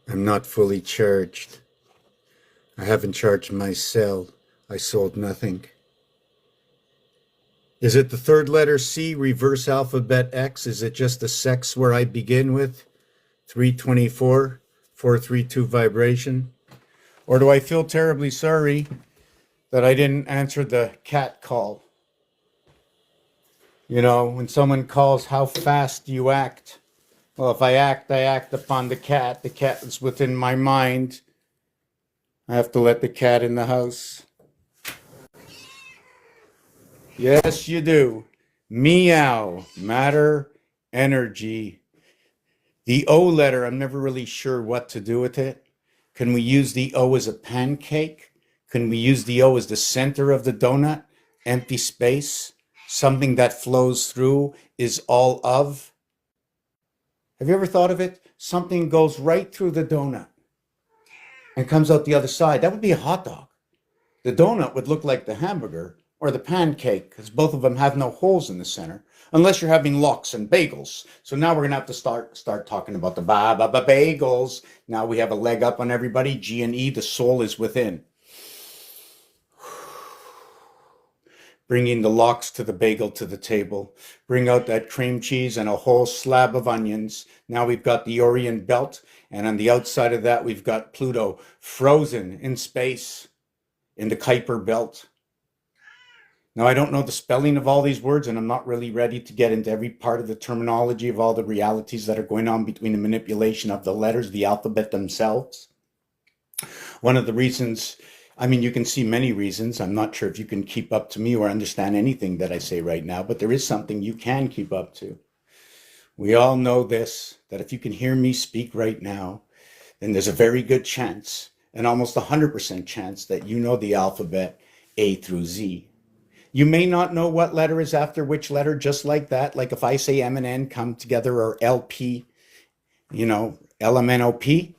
I'm not fully charged. I haven't charged my cell. I sold nothing. Is it the third letter C, reverse alphabet X? Is it just the sex where I begin with? 324, 432 vibration? Or do I feel terribly sorry that I didn't answer the cat call? You know, when someone calls, how fast do you act? Well, if I act upon the cat. The cat is within my mind. I have to let the cat in the house. Yes, you do. Meow. Matter, energy. The O letter, I'm never really sure what to do with it. Can we use the O as a pancake? Can we use the O as the center of the donut? Empty space? Something that flows through is all of? Have you ever thought of it? Something goes right through the donut and comes out the other side. That would be a hot dog. The donut would look like the hamburger or the pancake because both of them have no holes in the center, unless you're having lox and bagels. So now we're gonna have to start talking about the bagels. Now we have a leg up on everybody. G and E, the soul is within. Bringing the lox to the bagel to the table. Bring out that cream cheese and a whole slab of onions. Now we've got the Orient belt, and on the outside of that we've got Pluto frozen in space in the Kuiper belt. Now, I don't know the spelling of all these words, and I'm not really ready to get into every part of the terminology of all the realities that are going on between the manipulation of the letters, the alphabet themselves. One of the reasons, I mean, you can see many reasons. I'm not sure if you can keep up to me or understand anything that I say right now, but there is something you can keep up to. We all know this, that if you can hear me speak right now, then there's a very good chance, an almost 100% chance, that you know the alphabet A through Z. You may not know what letter is after which letter, just like that. Like if I say M and N come together, or LP, you know, LMNOP,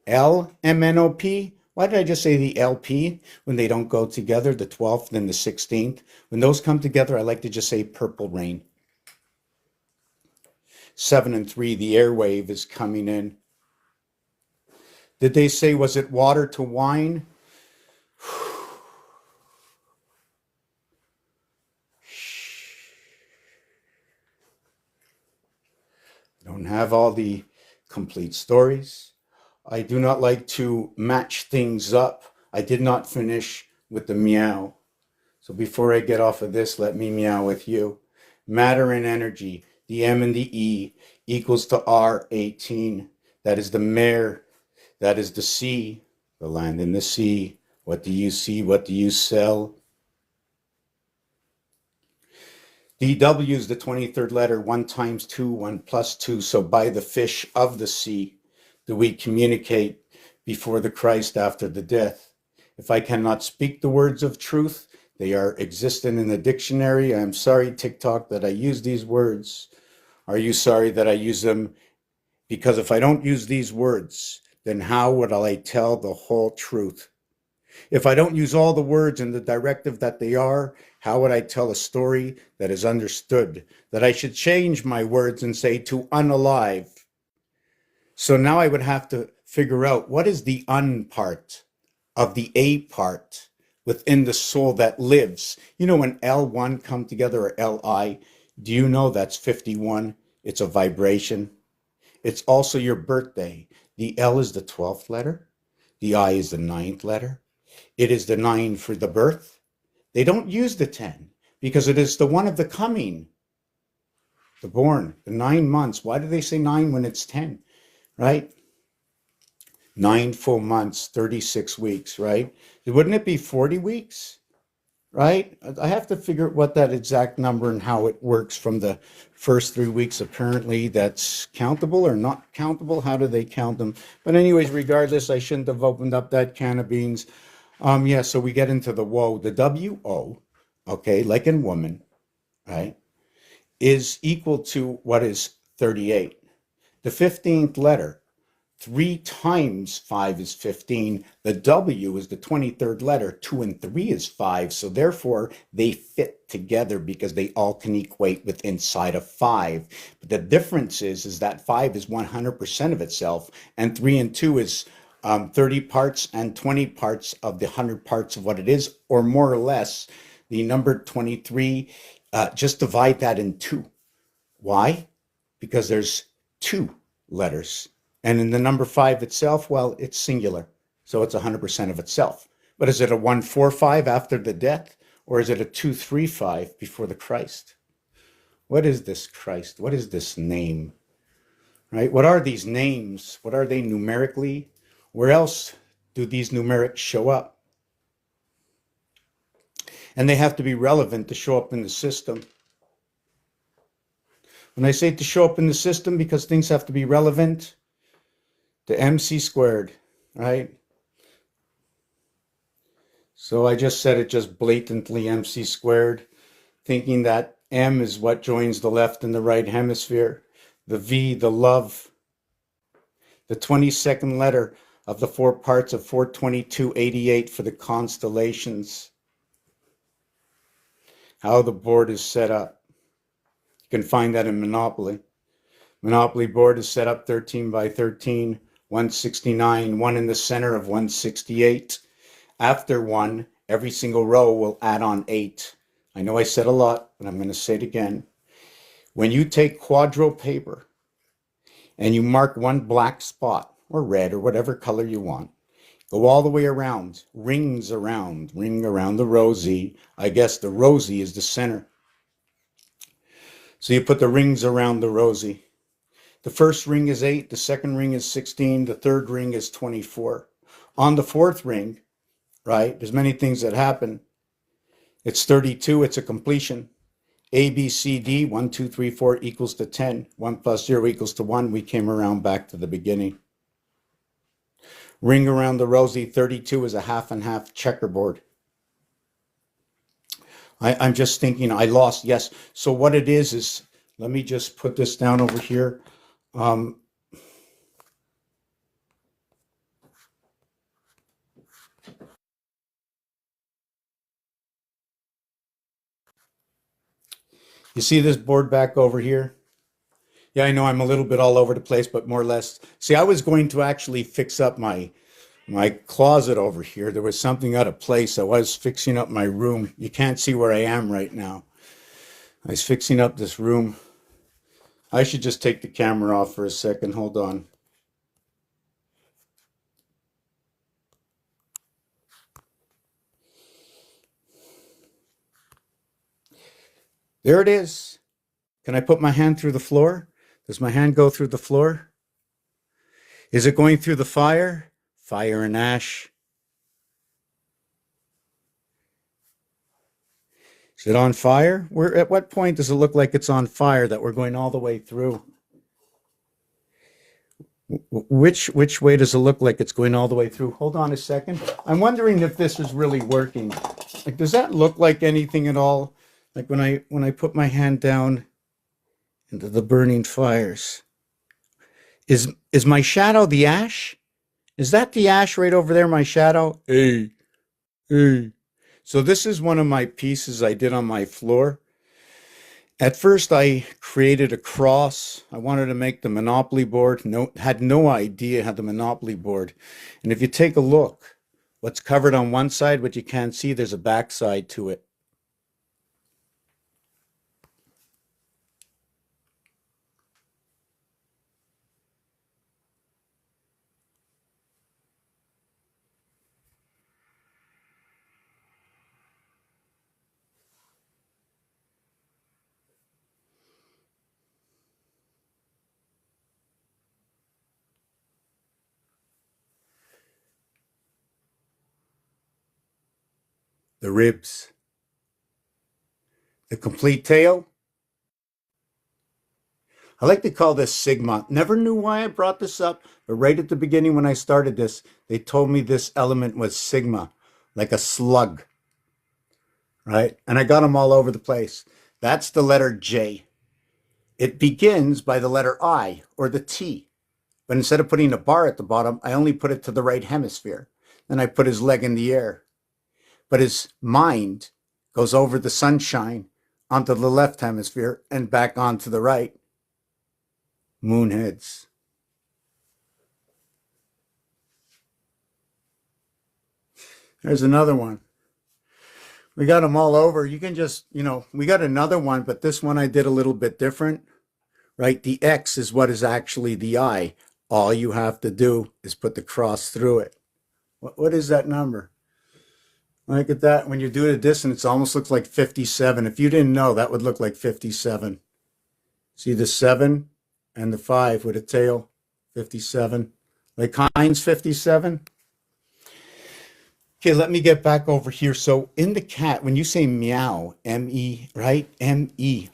LMNOP. Why did I just say the LP when they don't go together, the 12th and the 16th? When those come together, I like to just say purple rain. 7 and 3, the airwave is coming in. Did they say, was it water to wine? Don't have all the complete stories. I do not like to match things up. I did not finish with the meow. So before I get off of this, let me meow with you. Matter and energy, the M and the E equals to R18. That is the mare. That is the sea, the land in the sea. What do you see? What do you sell? DW is the 23rd letter, 1 times 2, 1 plus 2. So by the fish of the sea do we communicate before the Christ after the death. If I cannot speak the words of truth, they are existent in the dictionary. I'm sorry, TikTok, that I use these words. Are you sorry that I use them? Because if I don't use these words, then how would I tell the whole truth? If I don't use all the words in the directive that they are, how would I tell a story that is understood? That I should change my words and say to unalive. So now I would have to figure out what is the un part of the A part within the soul that lives. You know, when L1 come together, or LI, do you know that's 51? It's a vibration. It's also your birthday. The L is the 12th letter. The I is the 9th letter. It is the 9 for the birth. They don't use the 10 because it is the one of the coming, the born, the 9 months. Why do they say 9 when it's 10, right? 9 full months, 36 weeks, right? Wouldn't it be 40 weeks, right? I have to figure out what that exact number and how it works from the first 3 weeks. Apparently that's countable or not countable. How do they count them? But anyways, regardless, I shouldn't have opened up that can of beans. Yeah, so we get into the woe. The W-O, okay, like in woman, right, is equal to what is 38. The 15th letter 3 times 5 is 15. The W is the 23rd letter. 2 and 3 is 5. So therefore, they fit together because they all can equate with inside of 5. But the difference is that 5 is 100% of itself, and 3 and 2 is 30 parts and 20 parts of the 100 parts of what it is, or more or less. The number 23, just divide that in 2. Why? Because there's 2 letters. And in the number 5 itself, well, it's singular. So it's 100% of itself. But is it a 145 after the death? Or is it a 235 before the Christ? What is this Christ? What is this name? Right? What are these names? What are they numerically? Where else do these numerics show up? And they have to be relevant to show up in the system. When I say to show up in the system, because things have to be relevant, the MC squared, right? So I just said it just blatantly MC squared, thinking that M is what joins the left and the right hemisphere. The V, the love, the 22nd letter of the 4 parts of 42288 for the constellations. How the board is set up. You can find that in Monopoly. Monopoly board is set up 13 by 13. 169, 1 in the center of 168. After 1, every single row will add on 8. I know I said a lot, but I'm going to say it again. When you take quadro paper and you mark one black spot, or red, or whatever color you want, go all the way around, rings around, ring around the rosy. I guess the rosy is the center. So you put the rings around the rosy. The first ring is 8, the second ring is 16, the third ring is 24. On the fourth ring, right, there's many things that happen. It's 32, it's a completion. A, B, C, D, 1, 2, 3, 4 equals to 10. 1 plus 0 equals to 1. We came around back to the beginning. Ring around the rosy, 32 is a half and half checkerboard. I'm just thinking I lost, yes. So what it is, let me just put this down over here. You see this board back over here? Yeah, I know I'm a little bit all over the place, but more or less. See, I was going to actually fix up my closet over here. There was something out of place. I was fixing up my room. You can't see where I am right now. I was fixing up this room. I should just take the camera off for a second. Hold on. There it is. Can I put my hand through the floor? Does my hand go through the floor? Is it going through the fire? Fire and ash. Is it on fire? At what point does it look like it's on fire that we're going all the way through? Which way does it look like it's going all the way through? Hold on a second. I'm wondering if this is really working. Like, does that look like anything at all? Like when I put my hand down into the burning fires. Is my shadow the ash? Is that the ash right over there, my shadow? Hey, hey. So this is one of my pieces I did on my floor. At first, I created a cross. I wanted to make the Monopoly board. Had no idea how the Monopoly board. And if you take a look, what's covered on one side, what you can't see, there's a back side to it. The ribs. The complete tail. I like to call this Sigma. Never knew why I brought this up, but right at the beginning when I started this, they told me this element was Sigma, like a slug, right? And I got them all over the place. That's the letter J. It begins by the letter I or the T, But instead of putting a bar at the bottom, I only put it to the right hemisphere. Then I put his leg in the air. But his mind goes over the sunshine onto the left hemisphere and back onto the right. Moonheads. There's another one. We got them all over. You can just, we got another one, but this one I did a little bit different, right? The X is what is actually the I. All you have to do is put the cross through it. What is that number? Look at that. When you do it at distance, it almost looks like 57. If you didn't know, that would look like 57. See the 7 and the 5 with a tail, 57. Like Heinz 57. Okay, let me get back over here. So in the cat, when you say meow, M-E, right? M-E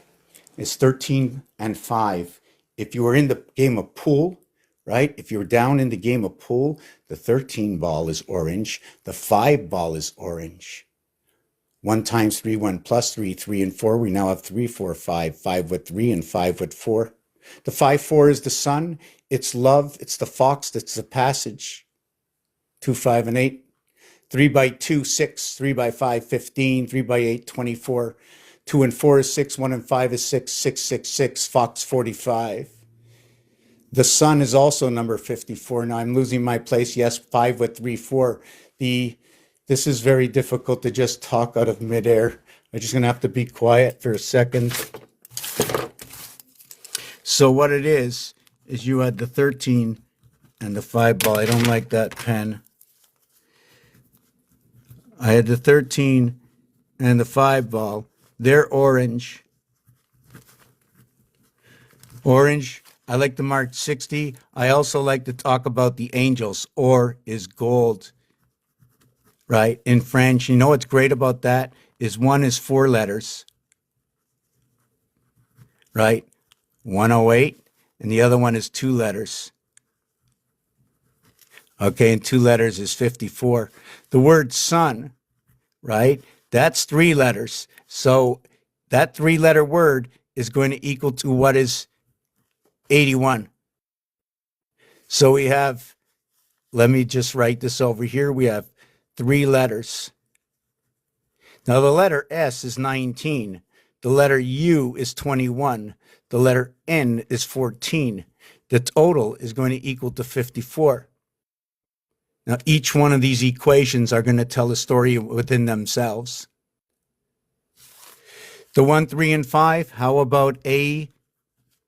is 13 and 5. If you were in the game of pool, right? If you're down in the game of pool, the 13 ball is orange. The 5 ball is orange. 1 times 3, 1 plus 3, 3 and 4. We now have 3, 4, 5. 5 with 3 and 5 with 4. The 5, 4 is the sun. It's love. It's the fox. It's the passage. 2, 5, and 8. 3 by 2, 6. 3 by 5, 15. 3 by 8, 24. 2 and 4 is 6. 1 and 5 is 6. 6, 6, 6. Fox 45. The sun is also number 54. Now I'm losing my place. Yes, 5 with 3, 4. This is very difficult to just talk out of midair. I'm just going to have to be quiet for a second. So what it is you had the 13 and the 5 ball. I don't like that pen. I had the 13 and the 5 ball. They're orange. Orange. I like to mark 60. I also like to talk about the angels. Or is gold. Right? In French, you know what's great about that is one is 4 letters. Right? 108. And the other one is 2 letters. Okay, and 2 letters is 54. The word sun, right? That's 3 letters. So that 3-letter word is going to equal to what is 81. So we have, let me just write this over here. We have 3 letters. Now the letter S is 19. The letter U is 21. The letter N is 14. The total is going to equal to 54. Now each one of these equations are going to tell a story within themselves. The 1, 3, and 5, how about A,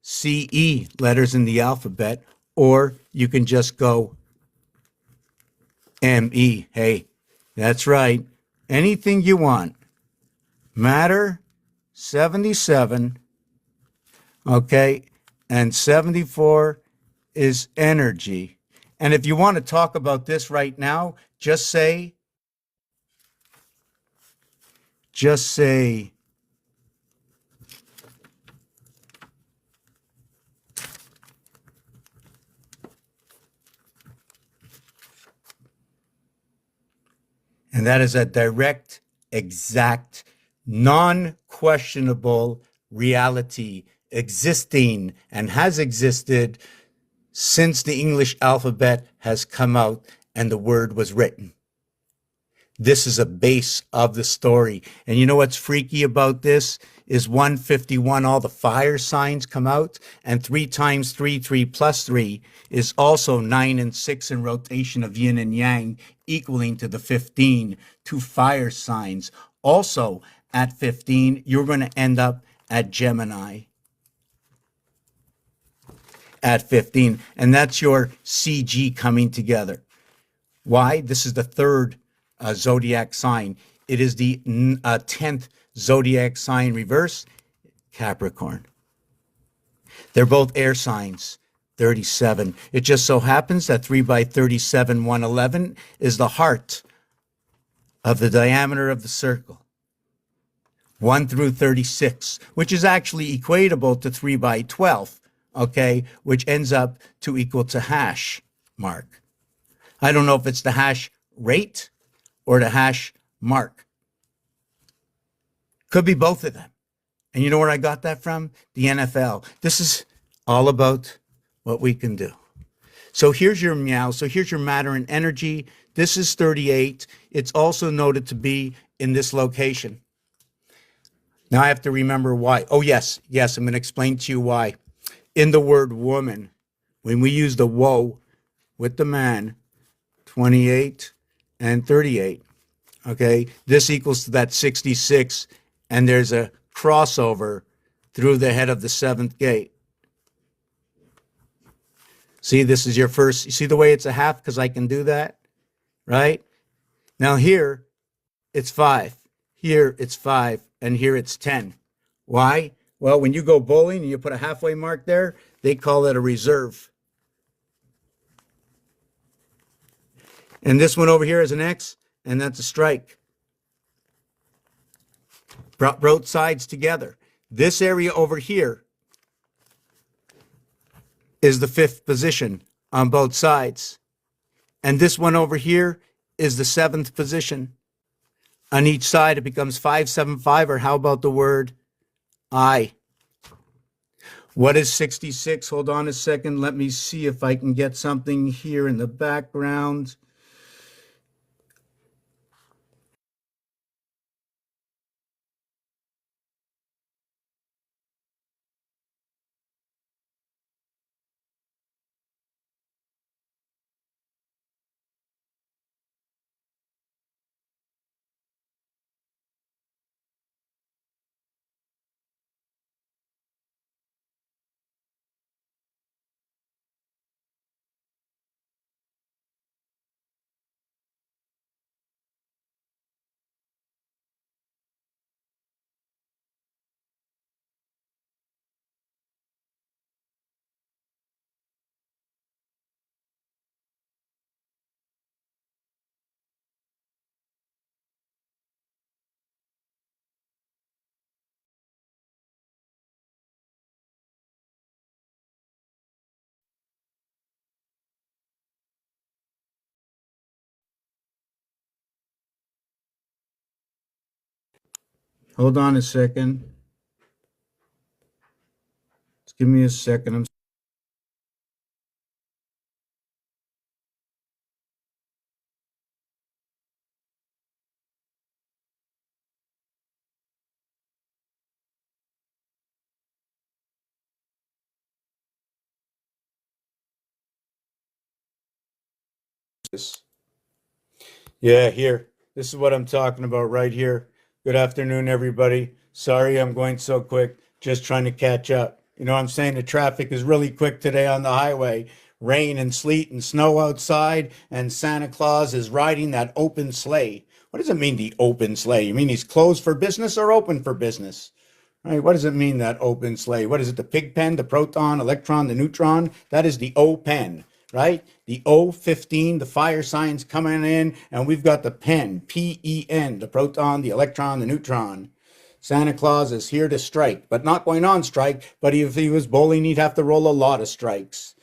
C, E letters in the alphabet? Or you can just go M, E. Hey, that's right. Anything you want. Matter, 77. Okay, and 74 is energy. And if you want to talk about this right now, just say, and that is a direct, exact, non-questionable reality existing and has existed since the English alphabet has come out and the word was written. This is a base of the story. And you know what's freaky about this is 151, all the fire signs come out, and 3 times 3, 3 plus 3 is also 9 and 6 in rotation of yin and yang, equaling to the 15, 2 fire signs. Also at 15, you're going to end up at Gemini. At 15, and that's your CG coming together. Why? This is the 3rd zodiac sign. It is the 10th zodiac sign reverse, Capricorn. They're both air signs, 37. It just so happens that 3 by 37, 111 is the heart of the diameter of the circle. 1 through 36, which is actually equatable to 3 by 12. Okay, which ends up to equal to hash mark. I don't know if it's the hash rate or the hash mark. Could be both of them. And you know where I got that from? The NFL. This is all about what we can do. So here's your meow. So here's your matter and energy. This is 38. It's also noted to be in this location. Now I have to remember why. Oh, yes. Yes, I'm going to explain to you why. In the word woman, when we use the woe with the man, 28 and 38, okay, this equals to that 66, and there's a crossover through the head of the seventh gate. See, this is your first, you see the way it's a half because I can do that, right? Now here, it's 5. Here, it's 5. And here, it's 10. Why? Well, when you go bowling and you put a halfway mark there, they call it a reserve. And this one over here is an X, and that's a strike. Brought both sides together. This area over here is the 5th position on both sides. And this one over here is the 7th position. On each side, it becomes 575, or how about the word I? What is 66? Hold on a second. Let me see if I can get something here in the background. Hold on a second. Just give me a second. Yeah, here. This is what I'm talking about right here. Good afternoon, everybody. Sorry I'm going so quick. Just trying to catch up. You know what I'm saying? The traffic is really quick today on the highway. Rain and sleet and snow outside, and Santa Claus is riding that open sleigh. What does it mean, the open sleigh? You mean he's closed for business or open for business? Right? What does it mean, that open sleigh? What is it? The pig pen, the proton, electron, the neutron? That is the O pen, right? The O15, the fire signs coming in, and we've got the pen, P-E-N, the proton, the electron, the neutron. Santa Claus is here to strike, but not going on strike. But if he was bowling, he'd have to roll a lot of strikes.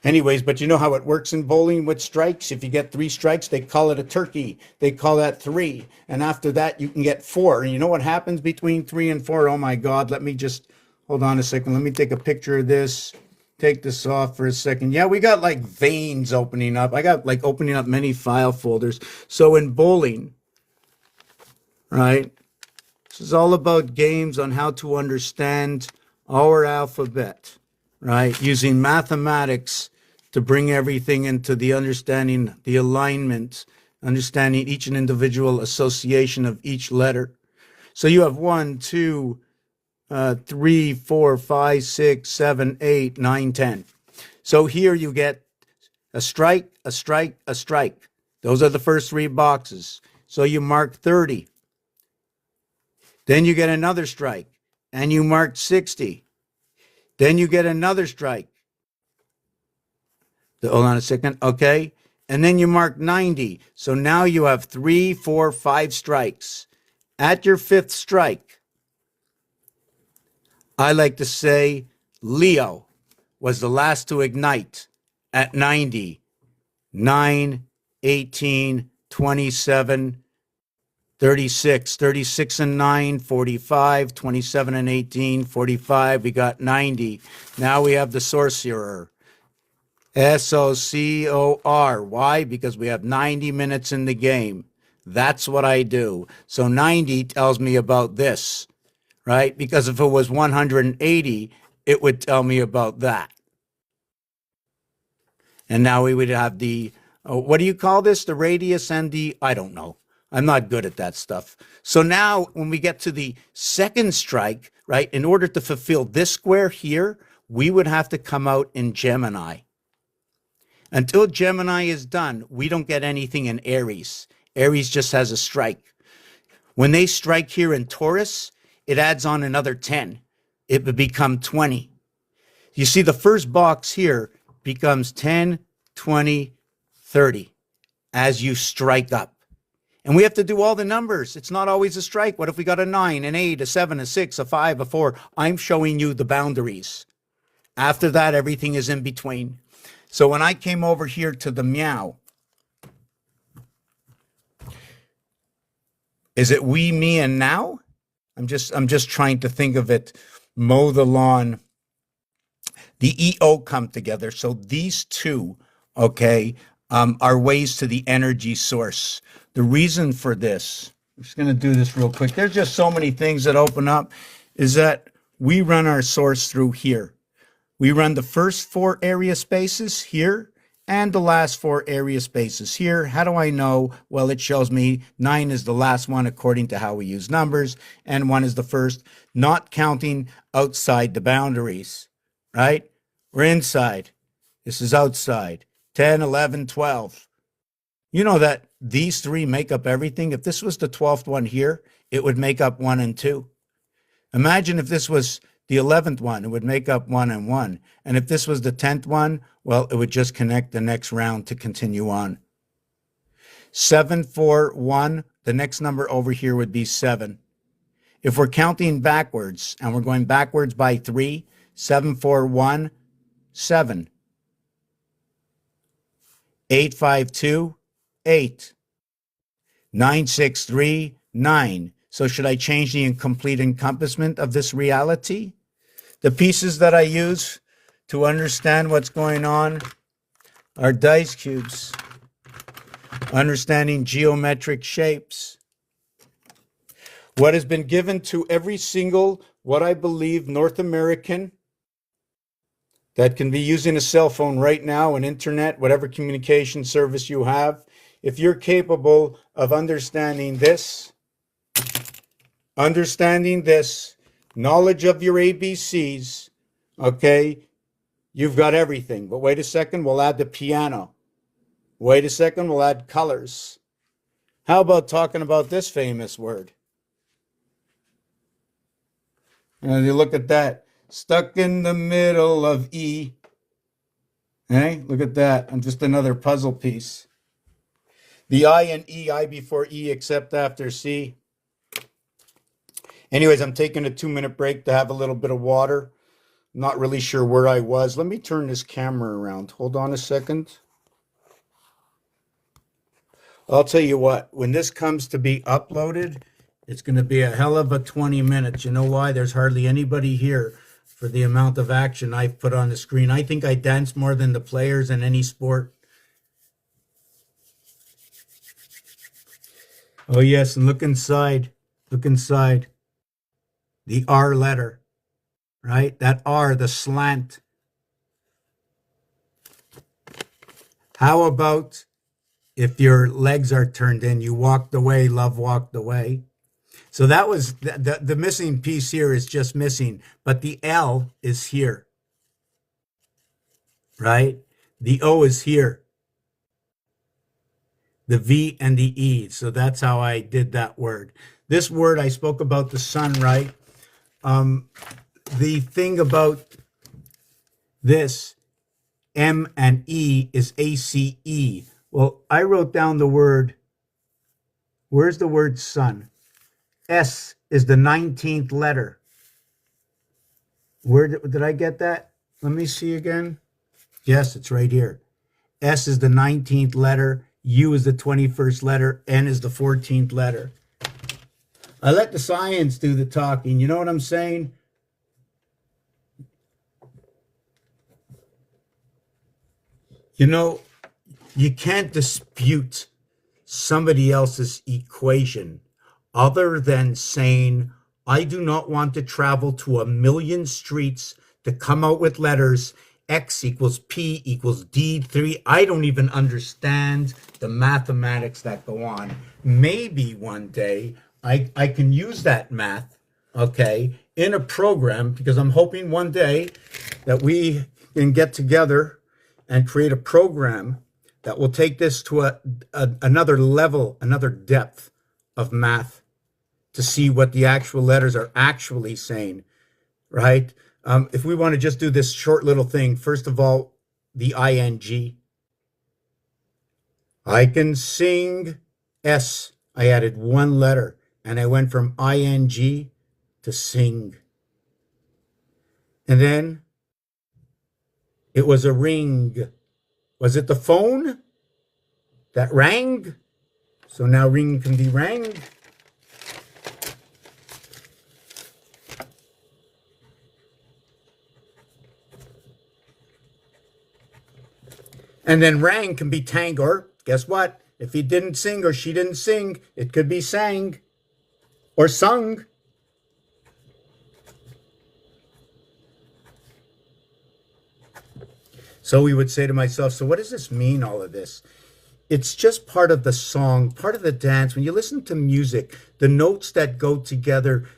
Anyways, but you know how it works in bowling with strikes? If you get 3 strikes, they call it a turkey. They call that 3. And after that, you can get 4. And you know what happens between 3 and 4? Oh my God, let me just, hold on a second. Let me take a picture of this. Take this off for a second. Yeah, we got like veins opening up. I got like opening up many file folders. So in bowling, right? This is all about games on how to understand our alphabet, right? Using mathematics to bring everything into the understanding, the alignment, understanding each and individual association of each letter. So you have 1, 2, 3, 4, 5, 6, 7, 8, 9, 10. So here you get a strike, a strike, a strike. Those are the first 3 boxes. So you mark 30. Then you get another strike, and you mark 60. Then you get another strike. Hold on a second. Okay. And then you mark 90. So now you have 3, 4, 5 strikes. At your 5th strike, I like to say Leo was the last to ignite at 90. 9, 18, 27, 36, 36 and 9, 45, 27 and 18, 45. We got 90. Now we have the sorcerer. SOCOR. Why? Because we have 90 minutes in the game. That's what I do. So 90 tells me about this, right? Because if it was 180, it would tell me about that. And now we would have the, what do you call this? The radius and the, I don't know. I'm not good at that stuff. So now when we get to the second strike, right, in order to fulfill this square here, we would have to come out in Gemini. Until Gemini is done, we don't get anything in Aries. Aries just has a strike. When they strike here in Taurus, it adds on another 10. It would become 20. You see, the first box here becomes 10, 20, 30 as you strike up. And we have to do all the numbers. It's not always a strike. What if we got a 9, an 8, a 7, a 6, a 5, a 4? I'm showing you the boundaries. After that, everything is in between. So when I came over here to the meow, is it we, me, and now? I'm just trying to think of it. Mow the lawn. The EO come together. So these two, okay, are ways to the energy source. The reason for this, I'm just going to do this real quick. There's just so many things that open up, is that we run our source through here. We run the first 4 area spaces here and the last 4 area spaces here. How do I know? Well, it shows me 9 is the last one according to how we use numbers, and 1 is the first, not counting outside the boundaries, right? We're inside. This is outside. 10, 11, 12. You know that these 3 make up everything. If this was the 12th one here, it would make up 1 and 2. Imagine if this was the 11th one, it would make up 1 and 1. And if this was the 10th one, well, it would just connect the next round to continue on. 7, 4, 1, the next number over here would be 7. If we're counting backwards, and we're going backwards by 3, 7, 4, 1, 7. 8, 5, 2, 8. 9, 6, 3, 9. So should I change the incomplete encompassment of this reality? The pieces that I use to understand what's going on are dice cubes, understanding geometric shapes. What has been given to every single, what I believe, North American that can be using a cell phone right now, an internet, whatever communication service you have, if you're capable of understanding this, knowledge of your ABCs, okay, you've got everything. But wait a second, we'll add the piano. Wait a second, we'll add colors. How about talking about this famous word? And you look at that. Stuck in the middle of E. Hey, look at that. And just another puzzle piece. The I and E, I before E, except after C. Anyways, I'm taking a 2-minute break to have a little bit of water. Not really sure where I was. Let me turn this camera around. Hold on a second. I'll tell you what, when this comes to be uploaded, it's going to be a hell of a 20 minutes. You know why? There's hardly anybody here for the amount of action I've put on the screen. I think I dance more than the players in any sport. Oh, yes, and look inside. Look inside. The R letter, right? That R, the slant. How about if your legs are turned in, you walked away, love walked away. So that was the missing piece here is just missing, but the L is here, right? The O is here. The V and the E. So that's how I did that word. This word, I spoke about the sun, right? The thing about this, M and E, is ACE. Well, I wrote down the word, where's the word sun? S is the 19th letter. Where did I get that? Let me see again. Yes, it's right here. S is the 19th letter. U is the 21st letter. N is the 14th letter. I let the science do the talking. You know what I'm saying? You know, you can't dispute somebody else's equation other than saying, I do not want to travel to a million streets to come out with letters X equals P equals D3. I don't even understand the mathematics that go on. Maybe one day I can use that math, okay, in a program, because I'm hoping one day that we can get together and create a program that will take this to another level, another depth of math to see what the actual letters are actually saying, right? If we want to just do this short little thing, first of all, the ing. I can sing S. I added one letter, and I went from ing to sing. And then it was a ring. Was it the phone that rang? So now ring can be rang. And then rang can be tang, or guess what? If he didn't sing or she didn't sing, it could be sang or sung. So we would say to myself, so what does this mean, all of this? It's just part of the song, part of the dance. When you listen to music, the notes that go together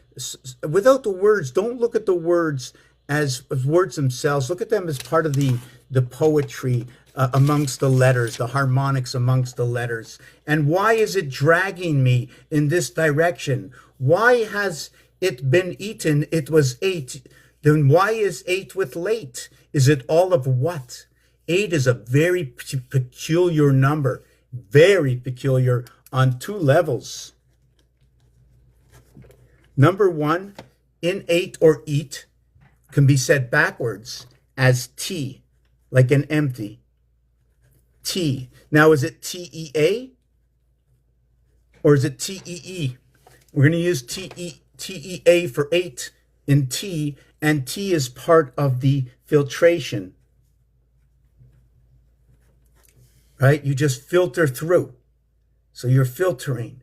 without the words, don't look at the words as words themselves. Look at them as part of the poetry amongst the letters, the harmonics amongst the letters. And why is it dragging me in this direction? Why has it been eaten? It was ate. Then why is ate with late? Is it all of what? 8 is a very peculiar number, very peculiar on two levels. Number one, in 8 or eat can be said backwards as T, like an empty. T. Now, is it TEA or is it TEE? We're going to use TEA for 8 in T, and T is part of the filtration. Right? You just filter through. So you're filtering.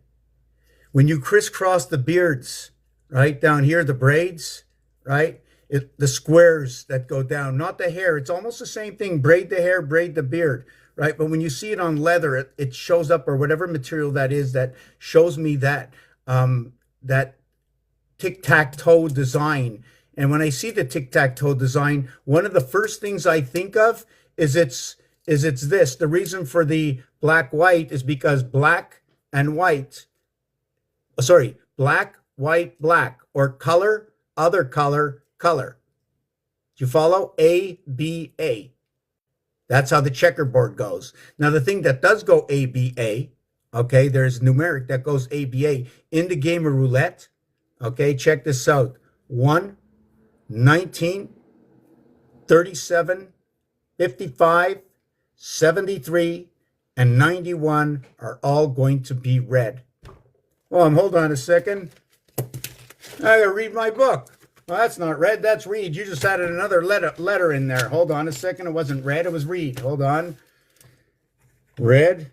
When you crisscross the beards, right, down here, the braids, right, the squares that go down, not the hair. It's almost the same thing. Braid the hair, braid the beard, right? But when you see it on leather, it shows up, or whatever material that is, that shows me that that tic-tac-toe design. And when I see the tic-tac-toe design, one of the first things I think of is it's this. The reason for the black-white is because black and white, black, white, black, or color, other color, color. Do you follow? A, B, A. That's how the checkerboard goes. Now, the thing that does go A, B, A, okay, there's numeric that goes A, B, A. In the game of roulette, okay, check this out. 1, 19, 37, 55, 73, and 91 are all going to be red. Well, hold on a second. I gotta read my book. Well, that's not red, that's read. You just added another letter in there. Hold on a second. It wasn't red, it was read. Hold on. Red,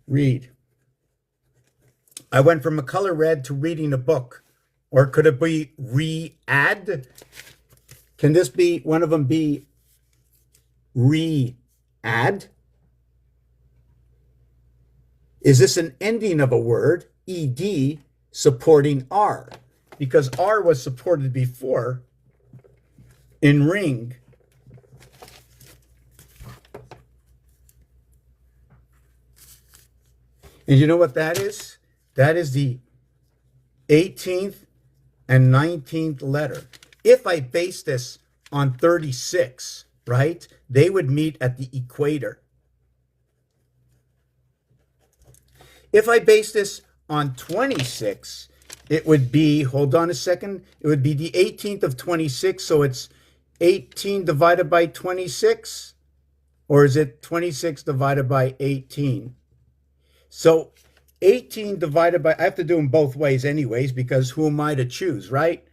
read. I went from a color red to reading a book. Or could it be re-add? Can this be, one of them be re-add? Is this an ending of a word, ed, supporting r? Because r was supported before in ring. And you know what that is? That is the 18th and 19th letter. If I base this on 36, right, they would meet at the equator. If I base this on 26, it would be, hold on a second, it would be the 18th of 26, so it's 18 divided by 26, or is it 26 divided by 18? So 18 divided by, I have to do them both ways anyways, because who am I to choose, right?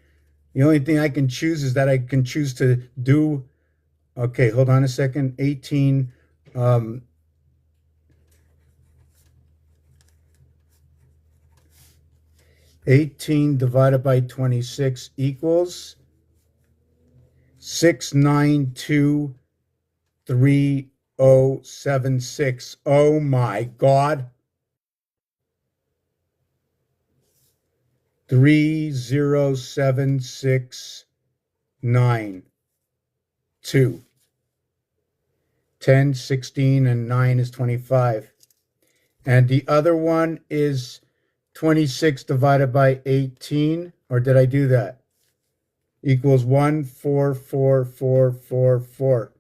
The only thing I can choose is that I can choose to do Okay, hold on a second. 18, um, 18 divided by 26 equals 6923076. Oh my God. 30769. 10, 16, and 9 is 25. And the other one is 26 divided by 18. Or did I do that? Equals 144444.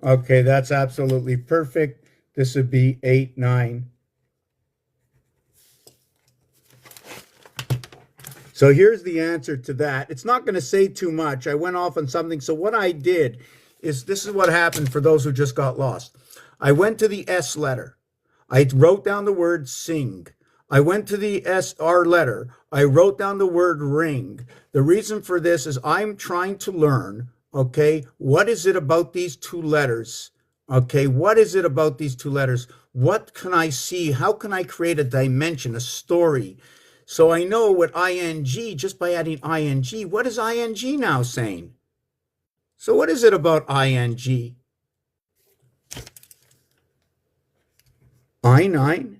Okay, that's absolutely perfect. This would be 8, 9. So here's the answer to that. It's not going to say too much. I went off on something. So what I did is, this is what happened for those who just got lost. I went to the S letter. I wrote down the word sing. I went to the SR letter. I wrote down the word ring. The reason for this is I'm trying to learn, okay, what is it about these two letters? Okay, what is it about these two letters? What can I see? How can I create a dimension, a story? So I know what ing, just by adding ing, what is ing now saying? So what is it about ing? I9,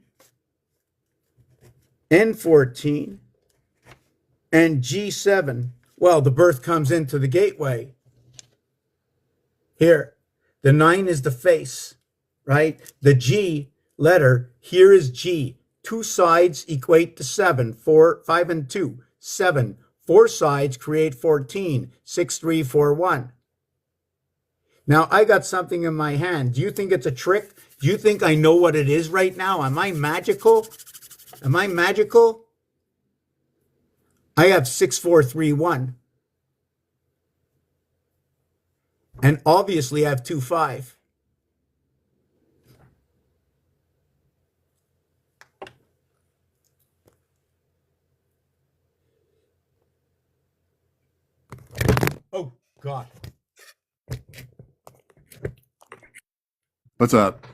N14, and G7. Well, the birth comes into the gateway. Here, the 9 is the face, right? The G letter, here is G. Two sides equate to 7, 4, 5, and 2, 7. Four sides create 14, 6, 3, 4, 1. Now, I got something in my hand. Do you think it's a trick? Do you think I know what it is right now? Am I magical? Am I magical? I have 6, 4, 3, 1. And obviously I have 2, 5. Oh, God. What's up?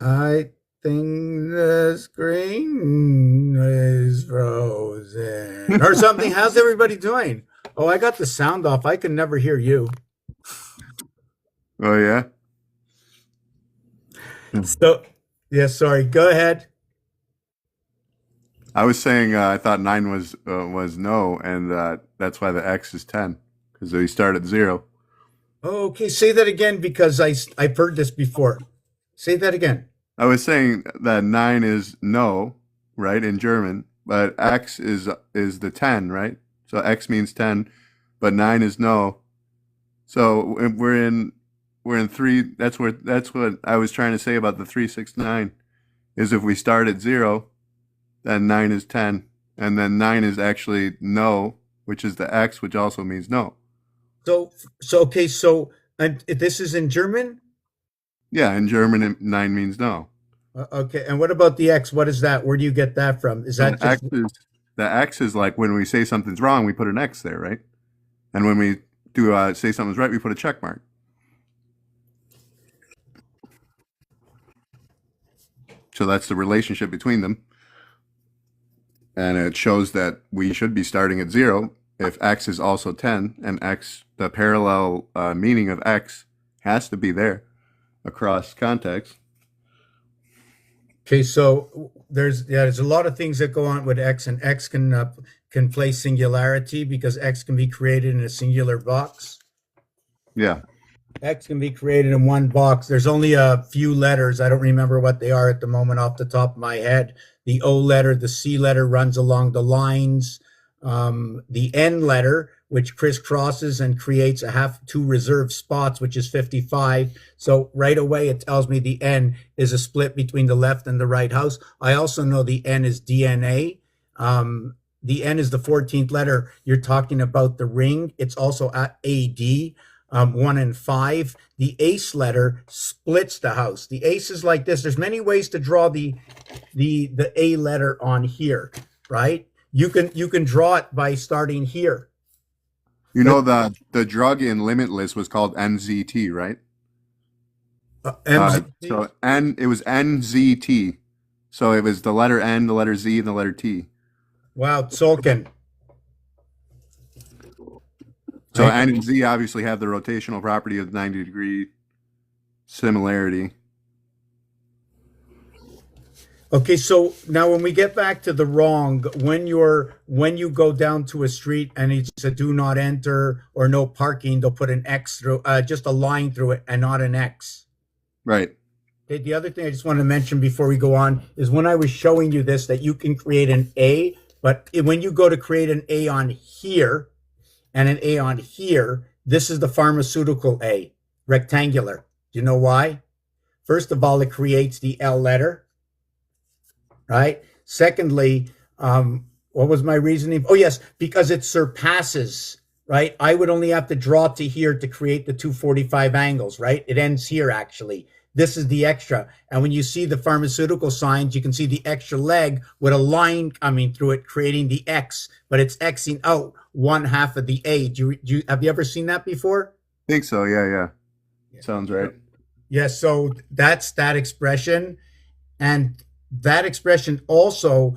I think the screen is frozen or something. How's everybody doing? Oh, I got the sound off. I can never hear you. Oh yeah. So, yeah, sorry. Go ahead. I was saying I thought 9 was no, and that's why the X is 10 because we start at 0. Okay, say that again because I've heard this before. Say that again. I was saying that 9 is no, right, in German, but X is the 10, right? So X means 10, but 9 is no. So we're in 3. That's what I was trying to say about the 369 is if we start at 0, then 9 is 10, and then 9 is actually no, which is the X, which also means no. So okay, and this is in German? Yeah, in German, 9 means no. Okay, and what about the X? What is that? Where do you get that from? Is So that just the X is like when we say something's wrong, we put an X there, right? And when we do say something's right, we put a check mark. So that's the relationship between them. And it shows that we should be starting at 0 if X is also 10, and X, the parallel meaning of X has to be there across context. okay? So there's a lot of things that go on with X, and X can play singularity because X can be created in a singular box. Yeah. X can be created in one box. There's only a few letters. I don't remember what they are at the moment off the top of my head. The O letter, the C letter runs along the lines. The N letter, which crisscrosses and creates two reserved spots, which is 55. So right away, it tells me the N is a split between the left and the right house. I also know the N is DNA. The N is the 14th letter. You're talking about the ring. It's also at AD. 1 and 5. The ace letter splits the house. The ace is like this. There's many ways to draw the A letter on here, right? You can draw it by starting here. You know the drug in Limitless was called NZT, right? So it was NZT. So it was the letter N, the letter Z, and the letter T. Wow, Tzolk'in. So N and Z obviously have the rotational property of 90-degree similarity. Okay, so now when we get back to the wrong, when you go down to a street and it's a do not enter or no parking, they'll put an X through, just a line through it and not an X. Right. Okay, the other thing I just want to mention before we go on is when I was showing you this, that you can create an A, but when you go to create an A on here and an A on here, this is the pharmaceutical A, rectangular. Do you know why? First of all, it creates the L letter. Right. Secondly, what was my reasoning? Oh, yes, because it surpasses, right? I would only have to draw to here to create the 245 angles, right? It ends here, actually. This is the extra. And when you see the pharmaceutical signs, you can see the extra leg with a line coming through it, creating the X, but it's Xing out one half of the A. Have you ever seen that before? I think so. Yeah. Sounds right. Yeah. So that's that expression. And that expression also,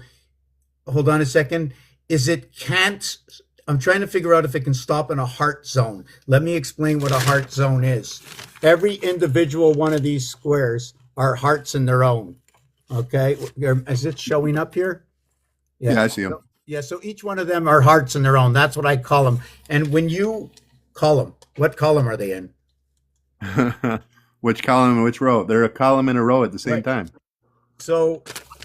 hold on a second, I'm trying to figure out if it can stop in a heart zone. Let me explain what a heart zone is. Every individual one of these squares are hearts in their own. Okay. Is it showing up here? Yeah, I see them. So each one of them are hearts in their own. That's what I call them. And when you call them, what column are they in? Which column and which row? They're a column and a row at the same time. So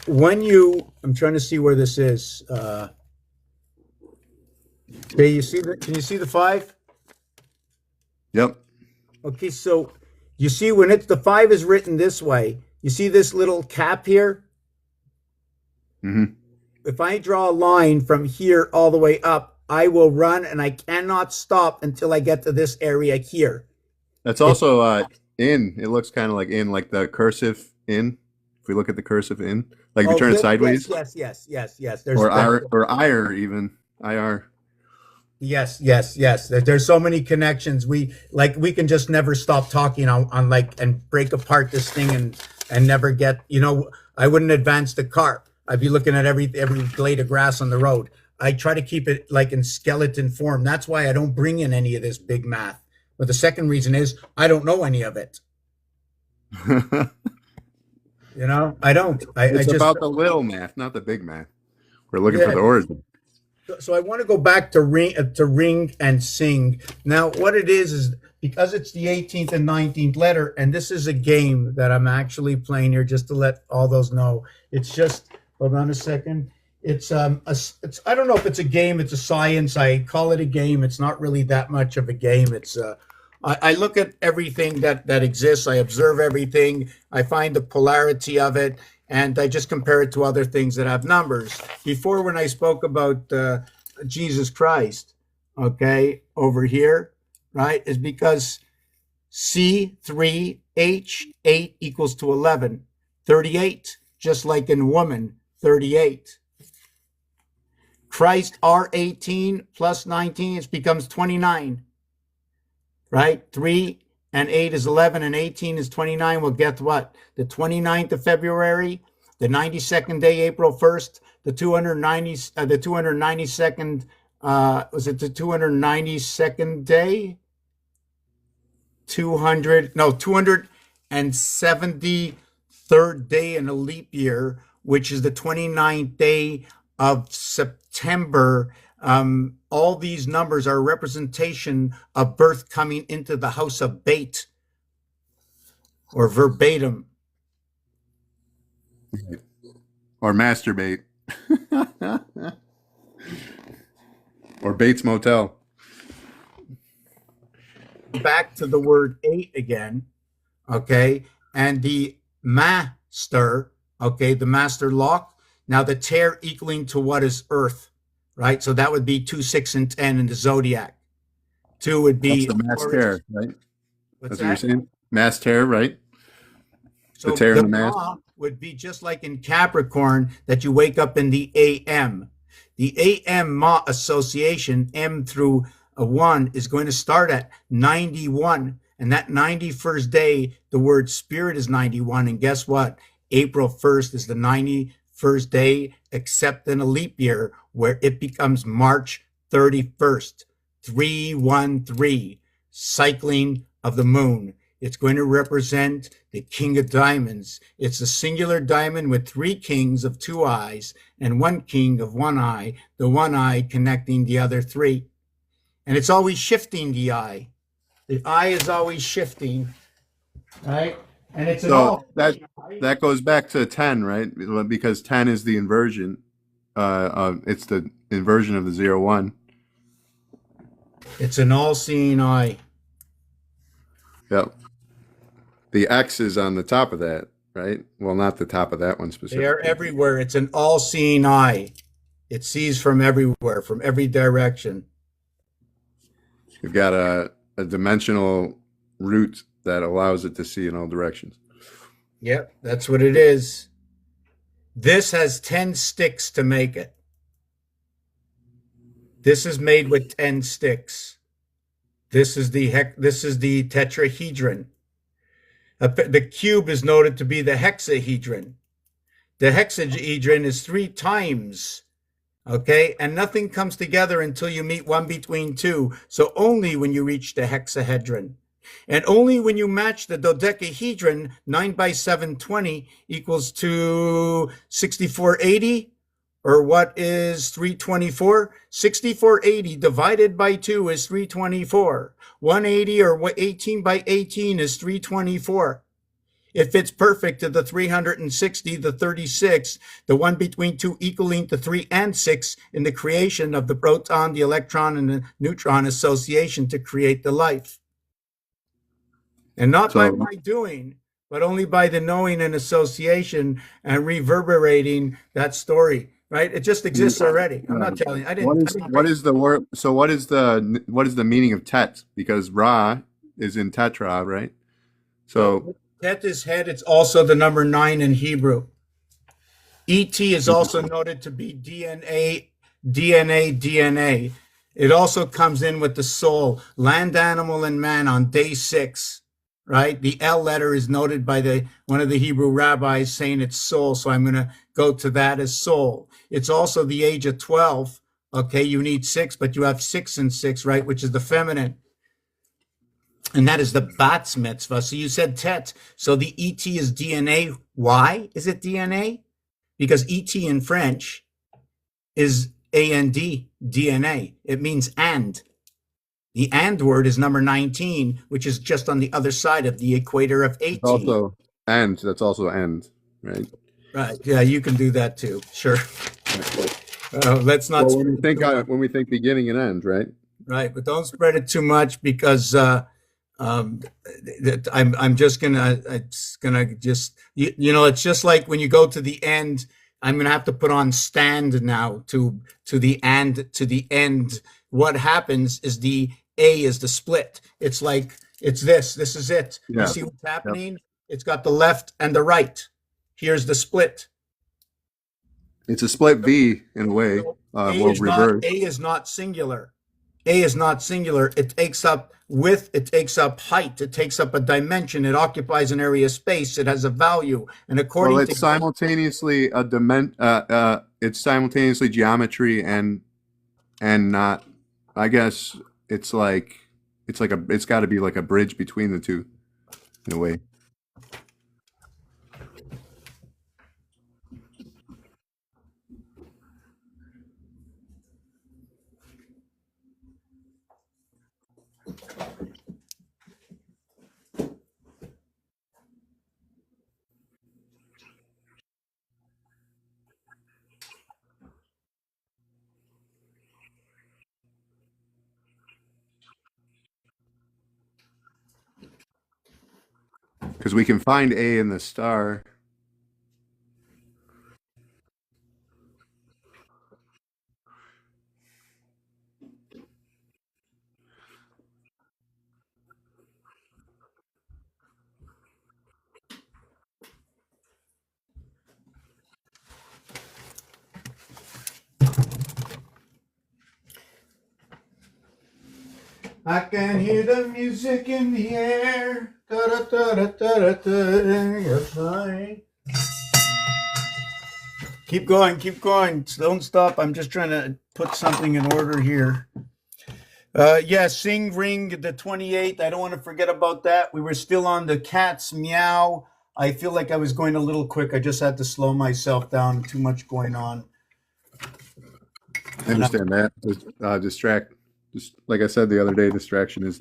I'm trying to see where this is. Okay, can you see the 5? Yep. Okay, so you see when the 5 is written this way, you see this little cap here? Mm-hmm. If I draw a line from here all the way up, I will run and I cannot stop until I get to this area here. That's also in. It looks kind of like in, like the cursive in. If we look at the cursive in, like if you turn it sideways. Yes. There's or IR even. IR. Yes. There's so many connections. We can just never stop talking on like and break apart this thing and never get. I wouldn't advance the car. I'd be looking at every blade of grass on the road. I try to keep it like in skeleton form. That's why I don't bring in any of this big math. But the second reason is I don't know any of it. I don't. It's just about the little math, not the big math. We're looking for the origin. So I want to go back to ring and sing. Now, what it is because it's the 18th and 19th letter, and this is a game that I'm actually playing here, just to let all those know. It's just, hold on a second. It's I don't know if it's a game. It's a science. I call it a game. It's not really that much of a game. It's I look at everything that exists. I observe everything. I find the polarity of it, and I just compare it to other things that have numbers. Before, when I spoke about Jesus Christ, okay, over here, right, is because C3H8 equals to 11, 38, just like in woman, 38. Christ R18 plus 19, it becomes 29. Right? 3 and 8 is 11 and 18 is 29. Well, guess what? The 29th of February, the 92nd day, April 1st, the 292nd, was it the 292nd day? 273rd day in a leap year, which is the 29th day of September. All these numbers are a representation of birth coming into the house of Bait, or verbatim. Or masturbate. Or Bates Motel. Back to the word 8 again, okay? And the master, okay, the master lock. Now the tear equaling to what is earth, right? So that would be 2, 6, and 10 in the zodiac. 2 would That's be the mass Taurus. tear, right? What's That's what you're that? saying? Mass tear, right? The So tear in the the mass. Ma would be just like in Capricorn that you wake up in the AM. The AM Ma association, M through a 1, is going to start at 91. And that 91st day, the word spirit is 91. And guess what? April 1st is the 91st day, except in a leap year where it becomes March 31st. 313, cycling of the moon. It's going to represent the king of diamonds. It's a singular diamond with 3 kings of 2 eyes and 1 king of 1 eye, the 1 eye connecting the other 3. And it's always shifting the eye. The eye is always shifting, right? And it's an So all. that goes back to 10, right? Because 10 is the inversion. It's the inversion of the 0, 1. It's an all-seeing eye. Yep. The X is on the top of that, right? Well, not the top of that one They are specifically. everywhere. It's an all-seeing eye. It sees from everywhere, from every direction. You've got a dimensional root that allows it to see in all directions. Yep, that's what it is. This has 10 sticks to make it. This is made with 10 sticks. This is the tetrahedron. The cube is noted to be the hexahedron. The hexahedron is 3 times, okay? And nothing comes together until you meet 1 between 2. So only when you reach the hexahedron. And only when you match the dodecahedron, 9 by 720 equals to 6480, or what is 324? 6480 divided by 2 is 324. 180 or 18 by 18 is 324. It fits perfect to the 360, the 36, the 1 between 2 equaling to 3 and 6 in the creation of the proton, the electron, and the neutron association to create the life. And not by So my doing, but only by the knowing and association and reverberating that story, right? It just exists already. I'm not telling you. I didn't what is the word? So what is the meaning of tet? Because Ra is in tetra, right? So Tet is head. It's also the number 9 in Hebrew. ET is also noted to be DNA, DNA. It also comes in with the soul, land, animal, and man on day 6, right? The L letter is noted by one of the Hebrew rabbis saying it's soul, so I'm going to go to that as soul. It's also the age of 12. Okay, you need 6, but you have 6 and 6, right? Which is the feminine. And that is the Bat's mitzvah. So you said tet. So the ET is DNA. Why is it DNA? Because ET in French is AND, DNA. It means and. The and word is number 19, which is just on the other side of the equator of 18. also and that's also end, right? Right. Yeah, you can do that too. Sure. Let's not. Well, when we think beginning and end, right? Right, but don't spread it too much because I'm just gonna it's just like when you go to the end. I'm gonna have to put on stand now to the end. What happens is the A is the split. It's like it's this. This is it. Yeah. You see what's happening? Yep. It's got the left and the right. Here's the split. It's a split V in a way. A is not singular. A is not singular. It takes up width, it takes up height, it takes up a dimension, it occupies an area of space, it has a value. And according it's simultaneously it's simultaneously geometry and not, I guess it's got to be like a bridge between the two in a way. Because we can find A in the star. I can hear the music in the air. Da, da, da, da, da, da, da. Keep going, keep going. Don't stop. I'm just trying to put something in order here. Yeah, Sing Ring the 28th. I don't want to forget about that. We were still on the cat's meow. I feel like I was going a little quick. I just had to slow myself down. Too much going on. I understand that. Just like I said the other day, distraction is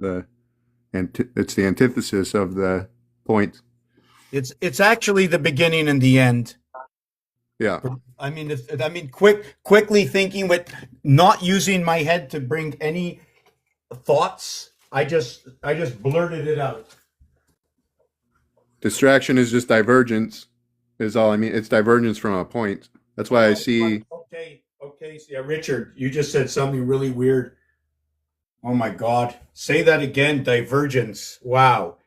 it's the antithesis of the point. It's actually the beginning and the end. Yeah. I mean, quickly thinking with not using my head to bring any thoughts. I just blurted it out. Distraction is just divergence, is all I mean. It's divergence from a point. That's why I see. Okay. Yeah, Richard, you just said something really weird. Oh my God. Say that again. Divergence. Wow.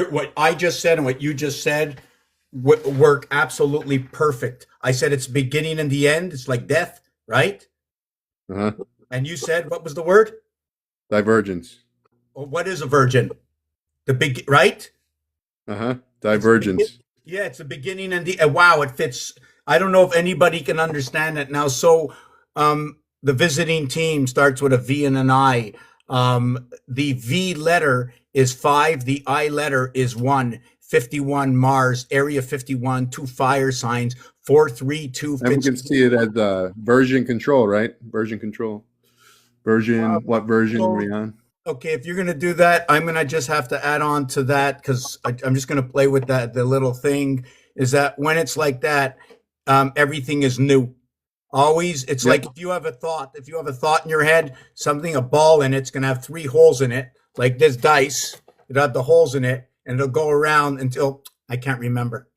What I just said and what you just said work absolutely perfect. I said it's beginning and the end. It's like death, right? Uh-huh. And you said, what was the word? Divergence. Well, what is a virgin? The big, right? Uh-huh. Divergence. Yeah, it's the beginning and the wow, it fits. I don't know if anybody can understand it now. So the visiting team starts with a V and an I. The V letter is 5, the I letter is 1. 51 Mars, Area 51, 2 fire signs, 432. And we can see it as version control, right? Version control. What version are we on? Okay, if you're going to do that, I'm going to just have to add on to that because I'm just going to play with that. The little thing is that when it's like that, everything is new. Always, it's like if you have a thought in your head, a ball in it's going to have 3 holes in it, like this dice. It'll have the holes in it, and it'll go around until I can't remember.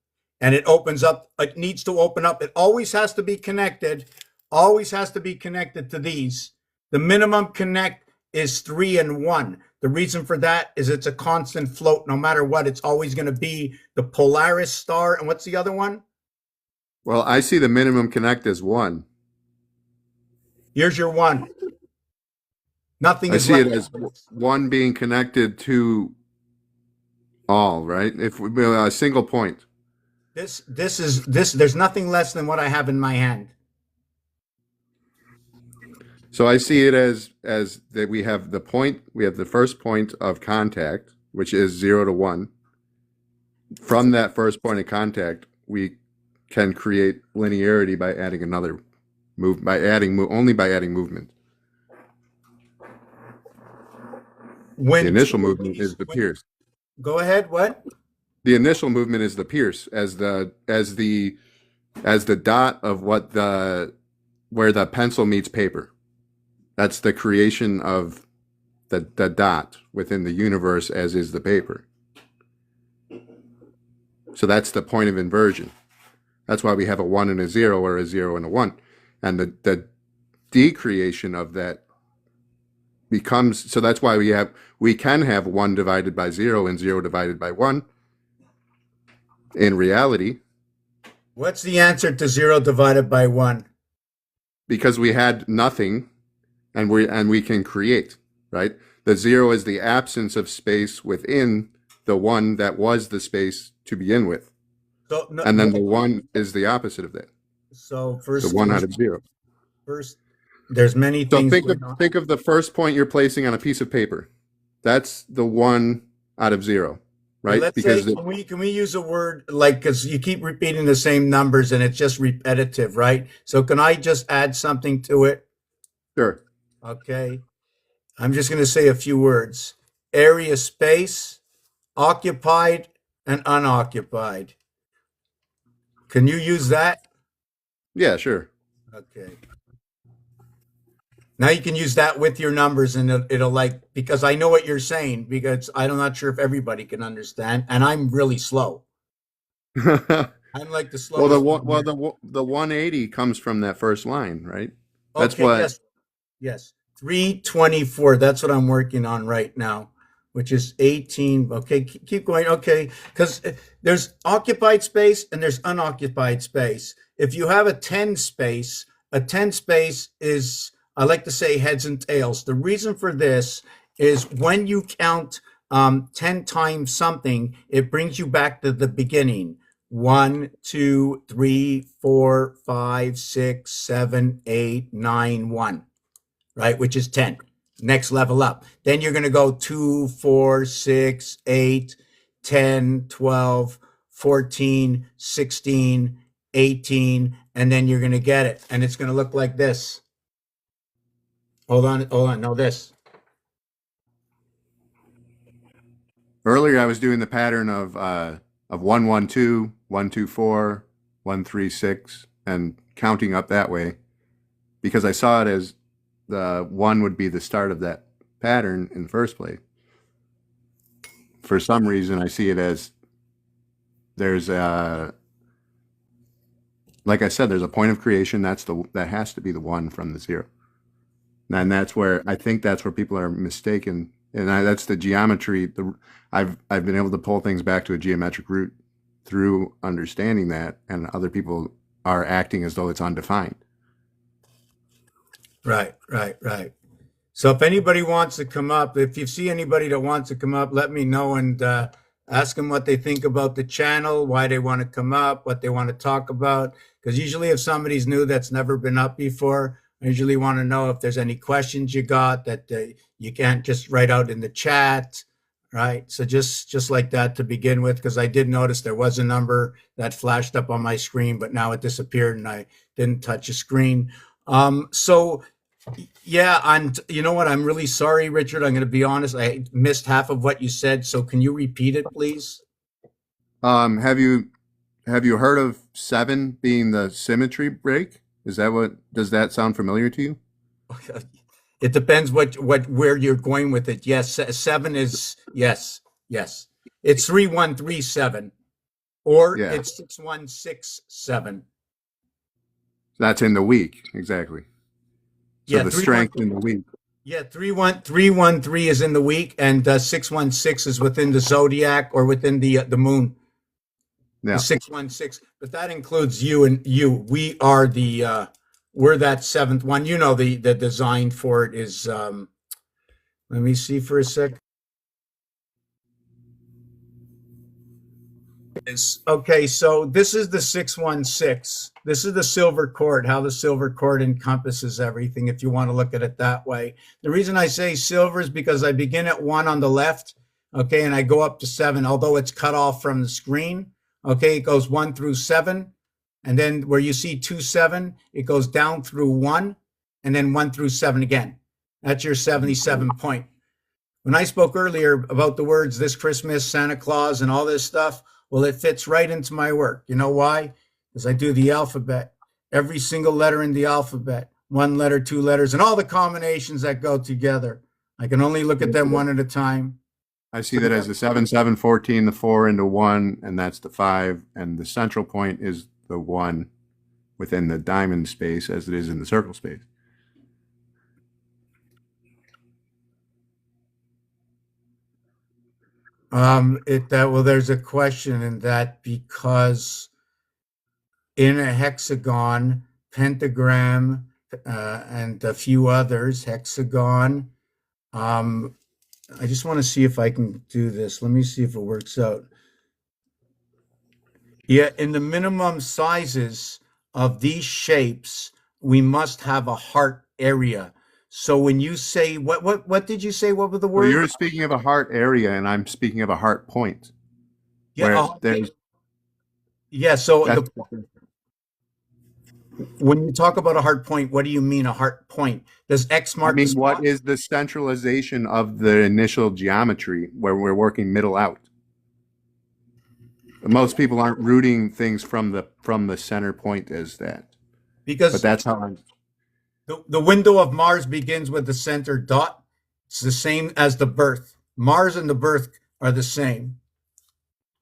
And it opens up. It needs to open up. It always has to be connected. Always has to be connected to these. The minimum connect is 3 and 1. The reason for that is it's a constant float. No matter what, it's always going to be the Polaris star. And what's the other one? Well, I see the minimum connect as 1. Here's your 1. Nothing is I see it as 1 being connected to all, right? If we a single point. This there's nothing less than what I have in my hand. So I see it as that we have the first point of contact, which is 0 to 1. From that first point of contact, we can create linearity by adding another move, only by adding movement. The initial movement is the pierce. Go ahead. What? The initial movement is the pierce as the dot of where the pencil meets paper. That's the creation of the dot within the universe, as is the paper. So that's the point of inversion. That's why we have a 1 and a 0 or a 0 and a 1. And the decreation of that becomes, so that's why we can have 1 divided by 0 and 0 divided by 1 in reality. What's the answer to 0 divided by 1? Because we had nothing and we can create, right? The 0 is the absence of space within the 1 that was the space to begin with. And then the 1 is the opposite of that. So first, the 1 out of 0. First, there's many things. So think of the first point you're placing on a piece of paper. That's the 1 out of 0, right? Let's because say, can we use a word like, because you keep repeating the same numbers and it's just repetitive, right? So can I just add something to it? Sure. Okay. I'm just going to say a few words. Area, space, occupied and unoccupied. Can you use that? Yeah, sure. Okay. Now you can use that with your numbers and it'll like, because I know what you're saying, because I'm not sure if everybody can understand, and I'm really slow. I'm like the slowest. The 180 comes from that first line, right? That's okay, what. Yes. 324. That's what I'm working on right now, which is 18. Okay, keep going. Okay, because there's occupied space and there's unoccupied space. If you have a 10 space is, I like to say, heads and tails. The reason for this is when you count 10 times something, it brings you back to the beginning. 1, 2, 3, 4, 5, 6, 7, 8, 9, 1, right? Which is 10. Next level up. Then you're going to go 2, 4, 6, 8, 10, 12, 14, 16, 18, and then you're going to get it. And it's going to look like this. Hold on. No, this. Earlier, I was doing the pattern of 112, 124, 136, and counting up that way because I saw it as the 1 would be the start of that pattern in the first place. For some reason, I see it as there's a, like I said, there's a point of creation. That has to be the 1 from the 0. And that's where I think that's where people are mistaken. And that's the geometry. I've been able to pull things back to a geometric root through understanding that, and other people are acting as though it's undefined. Right. So if anybody wants to come up, if you see anybody that wants to come up, let me know and ask them what they think about the channel, why they want to come up, what they want to talk about. Because usually if somebody's new that's never been up before, I usually want to know if there's any questions you got that you can't just write out in the chat, right? So just like that to begin with, because I did notice there was a number that flashed up on my screen, but now it disappeared and I didn't touch a screen. So yeah, and you know what? I'm really sorry, Richard. I'm going to be honest. I missed half of what you said. So can you repeat it, please? Have you heard of 7 being the symmetry break? Does that sound familiar to you? It depends where you're going with it. Yes, 7 is yes. It's 3137, or Yeah. it's 6167. That's in the week, exactly. So Yeah, the strength in the week. Yeah, 313 is in the week, and 616 is within the zodiac or within the moon. Yeah. The 616, but that includes you and you. We are we're that 7th one. You know, the design for it is let me see for a sec. Okay, so this is the 616. This is the silver cord, how the silver cord encompasses everything, if you want to look at it that way. The reason I say silver is because I begin at 1 on the left, okay, and I go up to 7, although it's cut off from the screen. Okay, it goes 1 through 7, and then where you see 2, 7, it goes down through 1, and then 1 through 7 again. That's your 77 point. When I spoke earlier about the words this Christmas, Santa Claus, and all this stuff, well, it fits right into my work. You know why? Because I do the alphabet, every single letter in the alphabet, 1 letter, 2 letters, and all the combinations that go together. I can only look at them one at a time. I see that as the 7, 7, 14, the 4 into 1, and that's the 5, and the central point is the 1 within the diamond space as it is in the circle space. Well, there's a question in that because in a hexagon, pentagram, and a few others, hexagon. I just want to see if I can do this. Let me see if it works out. Yeah, in the minimum sizes of these shapes, we must have a heart area. So when you say what did you say? What were the Well, words? you're speaking of a heart area, and I'm speaking of a heart point. Yeah, yeah. So when you talk about a heart point, what do you mean a heart point? Does X mark the spot? What is the centralization of the initial geometry where we're working middle out? Most people aren't rooting things from the center point as that. But that's how I'm. The window of Mars begins with the center dot. It's the same as the birth. Mars and the birth are the same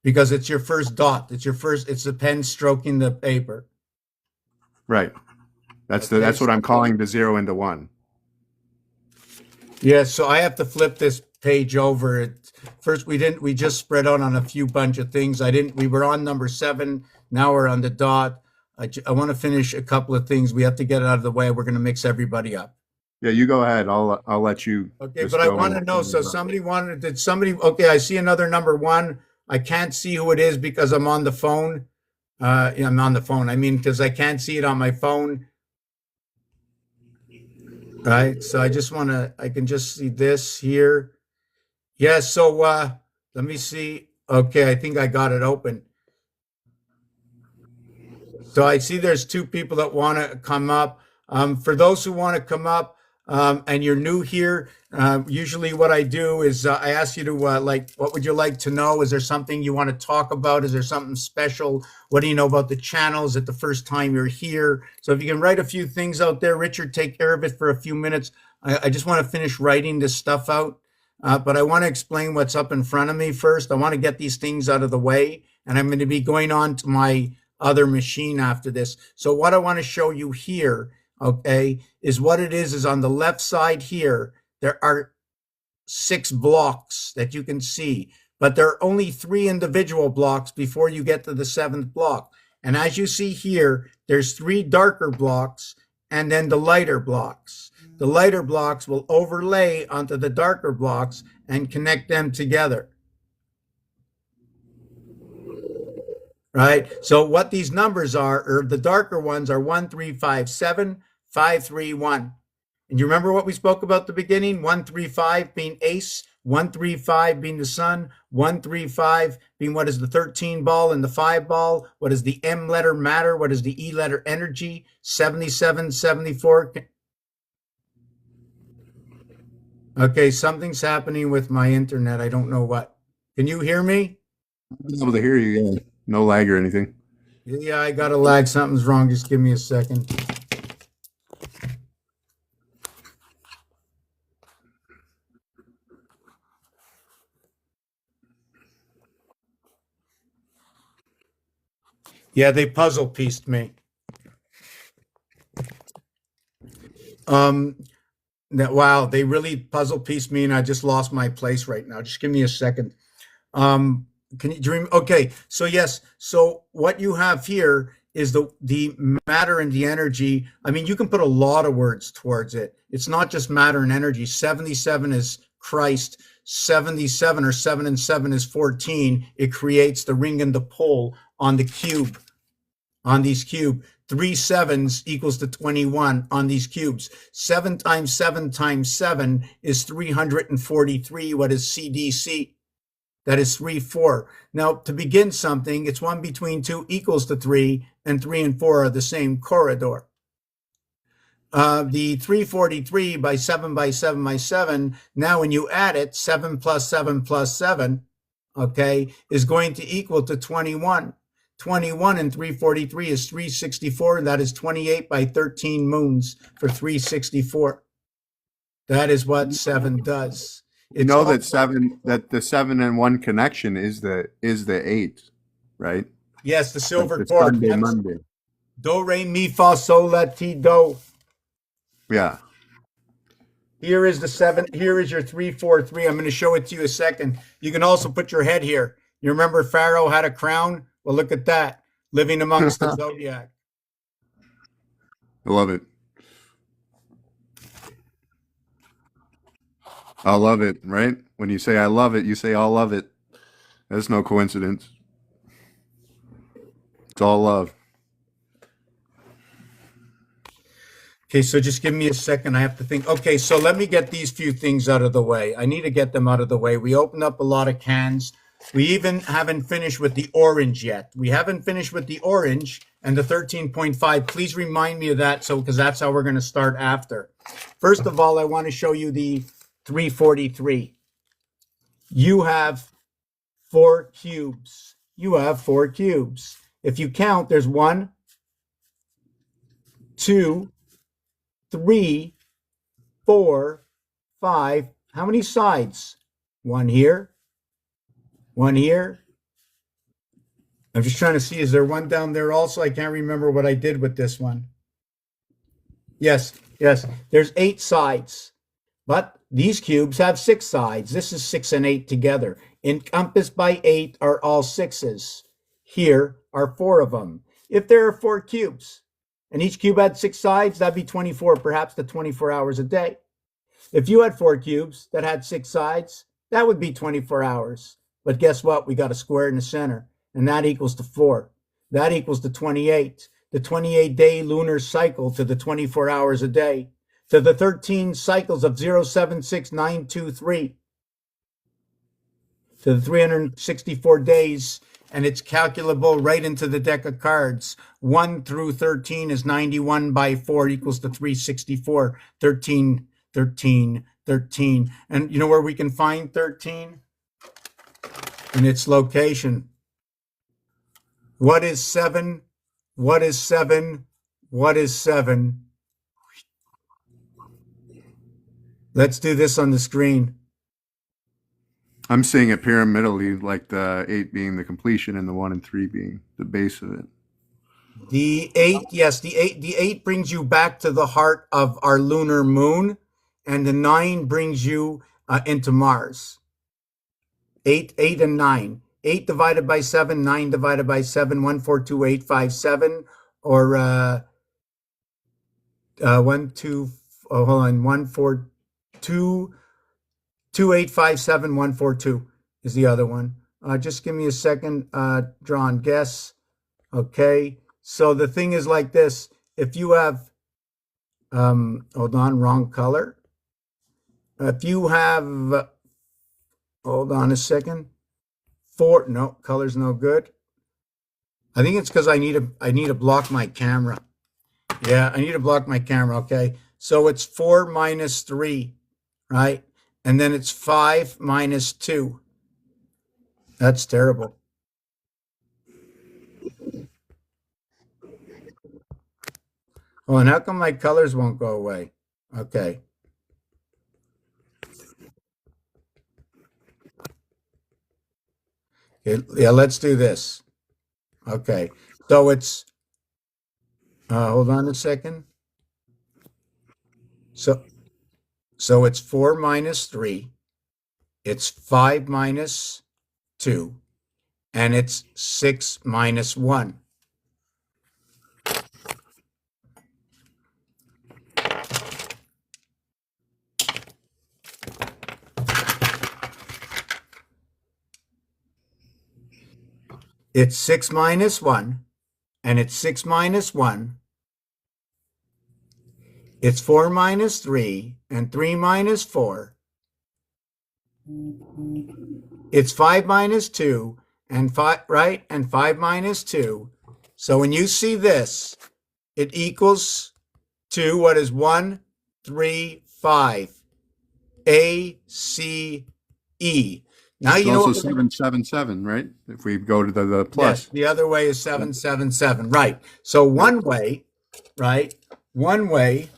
because it's your first dot. It's the pen stroking the paper. Right. That's what I'm calling the 0 into 1. Yeah, so I have to flip this page over. First, we just spread out on a few bunch of things. We were on number 7. Now we're on the dot. I want to finish a couple of things. We have to get it out of the way. We're going to mix everybody up. Yeah, you go ahead. I'll let you Okay, just but I go want to know, so did somebody, okay, I see another number one. I can't see who it is because I'm on the phone. Yeah, I'm on the phone. I mean, because I can't see it on my phone, right? So I can just see this here. Yes, so let me see. Okay, I think I got it open. So I see there's two people that want to come up. For those who want to come up and you're new here, usually what I do is I ask you to like, what would you like to know? Is there something you want to talk about? Is there something special? What do you know about the channel? Is it the first time you're here? So if you can write a few things out there, Richard, take care of it for a few minutes. I just want to finish writing this stuff out. But I want to explain what's up in front of me first. I want to get these things out of the way. And I'm going to be going on to my other machine after this. So what I want to show you here, okay, is what it is on the left side here, there are 6 blocks that you can see, but there are only 3 individual blocks before you get to the 7th block. And as you see here, there's 3 darker blocks and then the lighter blocks. The lighter blocks will overlay onto the darker blocks and connect them together. Right? So what these numbers are, or the darker ones are 1, 3, 5, 7, 5, 3, 1. And you remember what we spoke about at the beginning? 1, 3, 5 being ace, 1, 3, 5 being the sun, 1, 3, 5 being what is the 13 ball and the 5 ball, what is the M letter matter, what is the E letter energy, 77, 74. Okay, something's happening with my internet. I don't know what. Can you hear me? I'm able to hear you. Yeah. No lag or anything. Yeah, I got a lag. Something's wrong. Just give me a second. Yeah, they puzzle pieced me. Wow, they really puzzle pieced me, and I just lost my place right now. Just give me a second. Can you dream? Okay, so yes, so what you have here is the matter and the energy. I mean, you can put a lot of words towards it. It's not just matter and energy. 77 is Christ. 77 or 7 and 7 is 14. It creates the ring and the pole on the cube. On these cube, 3 sevens equals to 21 on these cubes. 7 times 7 times 7 is 343. What is CDC? That is 3, 4. Now, to begin something, it's 1 between 2 equals to 3, and 3 and 4 are the same corridor. The 343 by 7 by 7 by 7, now when you add it, 7 plus 7 plus 7, okay, is going to equal to 21. 21 and 343 is 364, and that is 28 by 13 moons for 364. That is what 7 does. You know that the 7 and 1 connection is the 8, right? Yes, the silver Like chord. Sunday, Monday. Do, re, mi, fa, sol, la, ti, do. Yeah. Here is the 7. Here is your 343. I'm going to show it to you a second. You can also put your head here. You remember Pharaoh had a crown? Well, look at that. Living amongst the zodiac. I love it. I love it, right? When you say I love it, you say I'll love it. That's no coincidence. It's all love. Okay, so just give me a second. I have to think. Okay, so let me get these few things out of the way. I need to get them out of the way. We opened up a lot of cans. We even haven't finished with the orange yet. We haven't finished with the orange and the 13.5. Please remind me of that, because that's how we're going to start after. First of all, I want to show you the 343. You have 4 cubes. You have 4 cubes. If you count, there's 1, 2, 3, 4, 5. How many sides? 1 here. 1 here. I'm just trying to see, is there 1 down there also? I can't remember what I did with this one. Yes. There's 8 sides. But these cubes have 6 sides. This is 6 and 8 together. Encompassed by 8 are all 6s. Here are 4 of them. If there are 4 cubes, and each cube had 6 sides, that'd be 24, perhaps the 24 hours a day. If you had 4 cubes that had 6 sides, that would be 24 hours. But guess what? We got a square in the center, and that equals to 4. That equals to 28. The 28-day lunar cycle to the 24 hours a day, to the 13 cycles of 076923, to the 364 days, and it's calculable right into the deck of cards. 1 through 13 is 91 by 4 equals to 364. 13, 13, 13. And you know where we can find 13? In its location. What is 7? What is 7? What is 7? Let's do this on the screen. I'm seeing it pyramidally, like the 8 being the completion and the 1 and 3 being the base of it. The 8, yes, the 8 brings you back to the heart of our lunar moon, and the 9 brings you into Mars. 8 and 9. 8 divided by 7, 9 divided by 7, 142,857, or 142,857,142 is the other one. Just give me a second, draw and guess. Okay, so the thing is like this. If you have, hold on, wrong color. If you have, hold on a second. 4, no, color's no good. I think it's because I need to block my camera. Yeah, I need to block my camera, okay? So it's 4 minus 3, right? And then it's 5 minus 2. That's terrible. Oh, and how come my colors won't go away? Okay. Yeah, let's do this. Okay. So it's, hold on a second. So it's 4 minus 3. It's 5 minus 2. And it's 6 minus 1. It's 6 minus 1, and it's 6 minus 1. It's 4 minus 3, and 3 minus 4. It's 5 minus 2, and 5, right? And 5 minus 2. So when you see this, it equals to what is 1, 3, 5. A, C, E. Now It's you know also what 777, right? If we go to the plus. Yes, the other way is 777. Right. So one way, right? One way.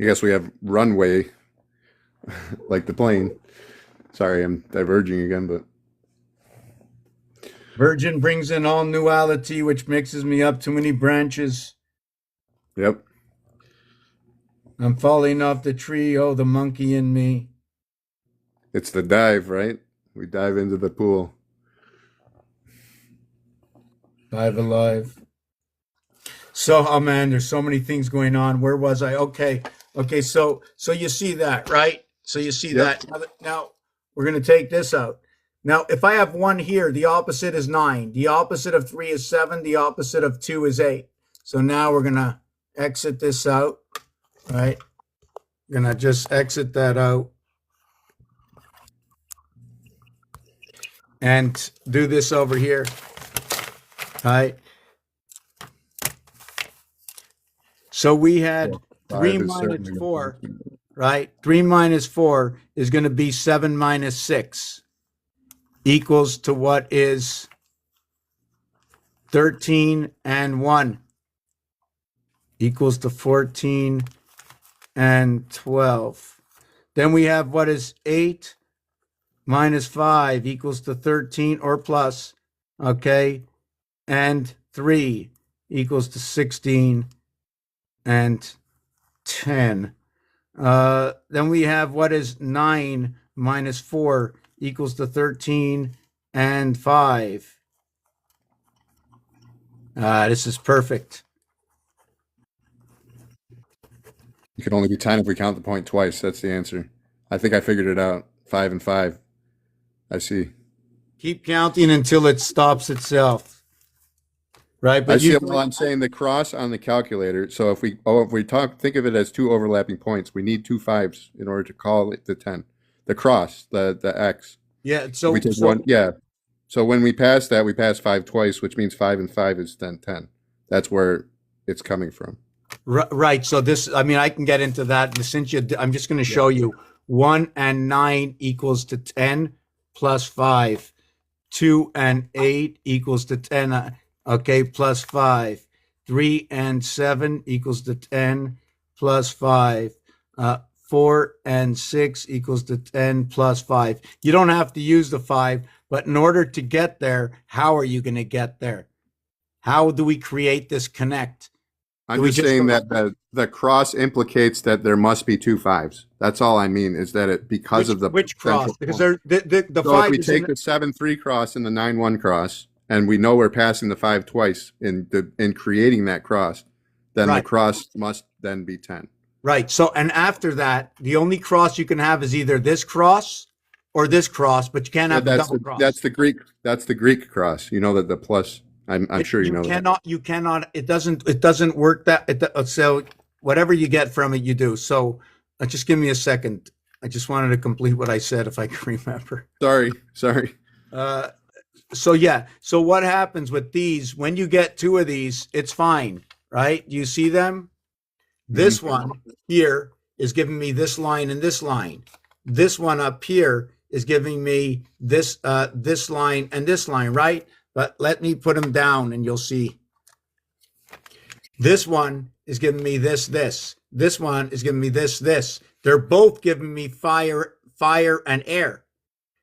I guess we have runway, like the plane. Sorry, I'm diverging again, but Virgin brings in all nuality, which mixes me up too many branches. yep. I'm falling off the tree. Oh, the monkey in me. It's the dive, right? We dive into the pool. Five alive. So, oh man, there's so many things going on. Where was I? Okay. So you see that, right? So you see Yep. that. Now we're going to take this out. Now, if I have 1 here, the opposite is 9. The opposite of 3 is 7. The opposite of 2 is 8. So now we're going to exit this out, right? Going to just exit that out. And do this over here, right? So we had 3 Five is minus certainly 4, right? 3 minus 4 is going to be 7 minus 6 equals to what is 13 and 1 equals to 14 and 12. Then we have what is 8 minus 5 equals to 13 or plus, okay? And 3 equals to 16 and 10. Then we have what is 9 minus 4 equals to 13 and 5. This is perfect. It could only be 10 if we count the point twice. That's the answer. I think I figured it out. 5 and 5. I see. Keep counting until it stops itself. Right? I But see. you Well, I'm saying the cross on the calculator. So if we think of it as two overlapping points, we need two fives in order to call it the 10. The cross, the X. yeah, If we take one, yeah. So when we pass that, we pass 5 twice, which means 5 and 5 is then 10. That's where it's coming from. Right. So this, I mean, I can get into that. But since I'm just going to show you 1 and 9 equals to 10 plus 5. 2 and 8 equals to 10. Okay, plus 5. 3 and 7 equals to 10 plus 5. 4 and 6 equals to 10 plus 5. You don't have to use the 5, but in order to get there, how are you going to get there? How do we create this connect? I'm just saying that the cross implicates that there must be two fives. That's all I mean, is that it because of the which cross? Because the so 5 if we is take the 7-3 cross and the 9-1 cross, and we know we're passing the 5 twice in creating that cross, then the right. cross must then be 10. Right. So, and after that, the only cross you can have is either this cross or this cross, but you can't have the double cross. That's the Greek cross. You know that the plus. I'm sure you know that. You cannot. It doesn't work that. So whatever you get from it, you do. So just give me a second. I just wanted to complete what I said, if I can remember. Sorry. So yeah. So what happens with these? When you get two of these, it's fine, right? Do you see them? This one here is giving me this line and this line. This one up here is giving me this this line and this line, right? But let me put them down and you'll see. This one is giving me this. This one is giving me this. They're both giving me fire and air.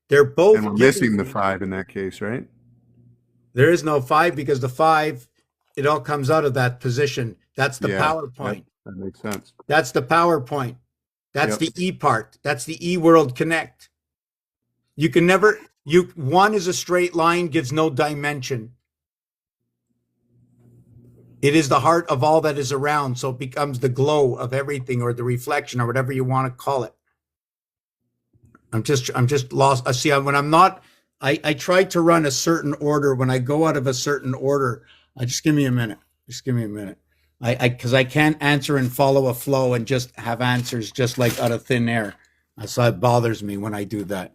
They're both. And we're missing the 5 in that case, right? There is no 5 because the 5, it all comes out of that position. That's the power point. That makes sense. That's the power point. That's the E part. That's the E world connect. You can never, one is a straight line, gives no dimension. It is the heart of all that is around. So it becomes the glow of everything, or the reflection, or whatever you want to call it. I'm just lost. See, when I'm not, I try to run a certain order. When I go out of a certain order, just give me a minute. Because I can't answer and follow a flow and just have answers just like out of thin air. So it bothers me when I do that.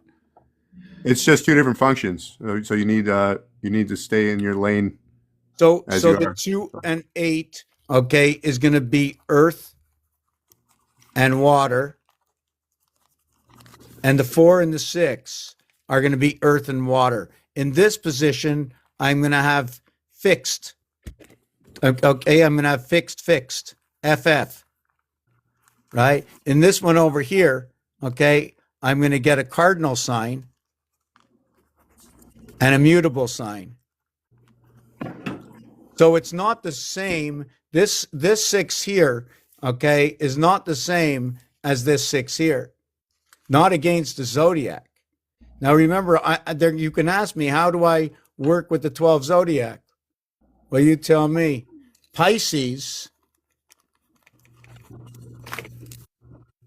It's just two different functions. So you need to stay in your lane. So the 2 and 8, okay, is going to be earth and water. And the 4 and the 6 are going to be earth and water. In this position, I'm going to have fixed. Okay, I'm going to have fixed, FF, right? In this one over here, okay, I'm going to get a cardinal sign and a mutable sign. So it's not the same. This 6 here, okay, is not the same as this 6 here. Not against the zodiac. Now remember, you can ask me, how do I work with the 12 zodiac? Well, you tell me. Pisces,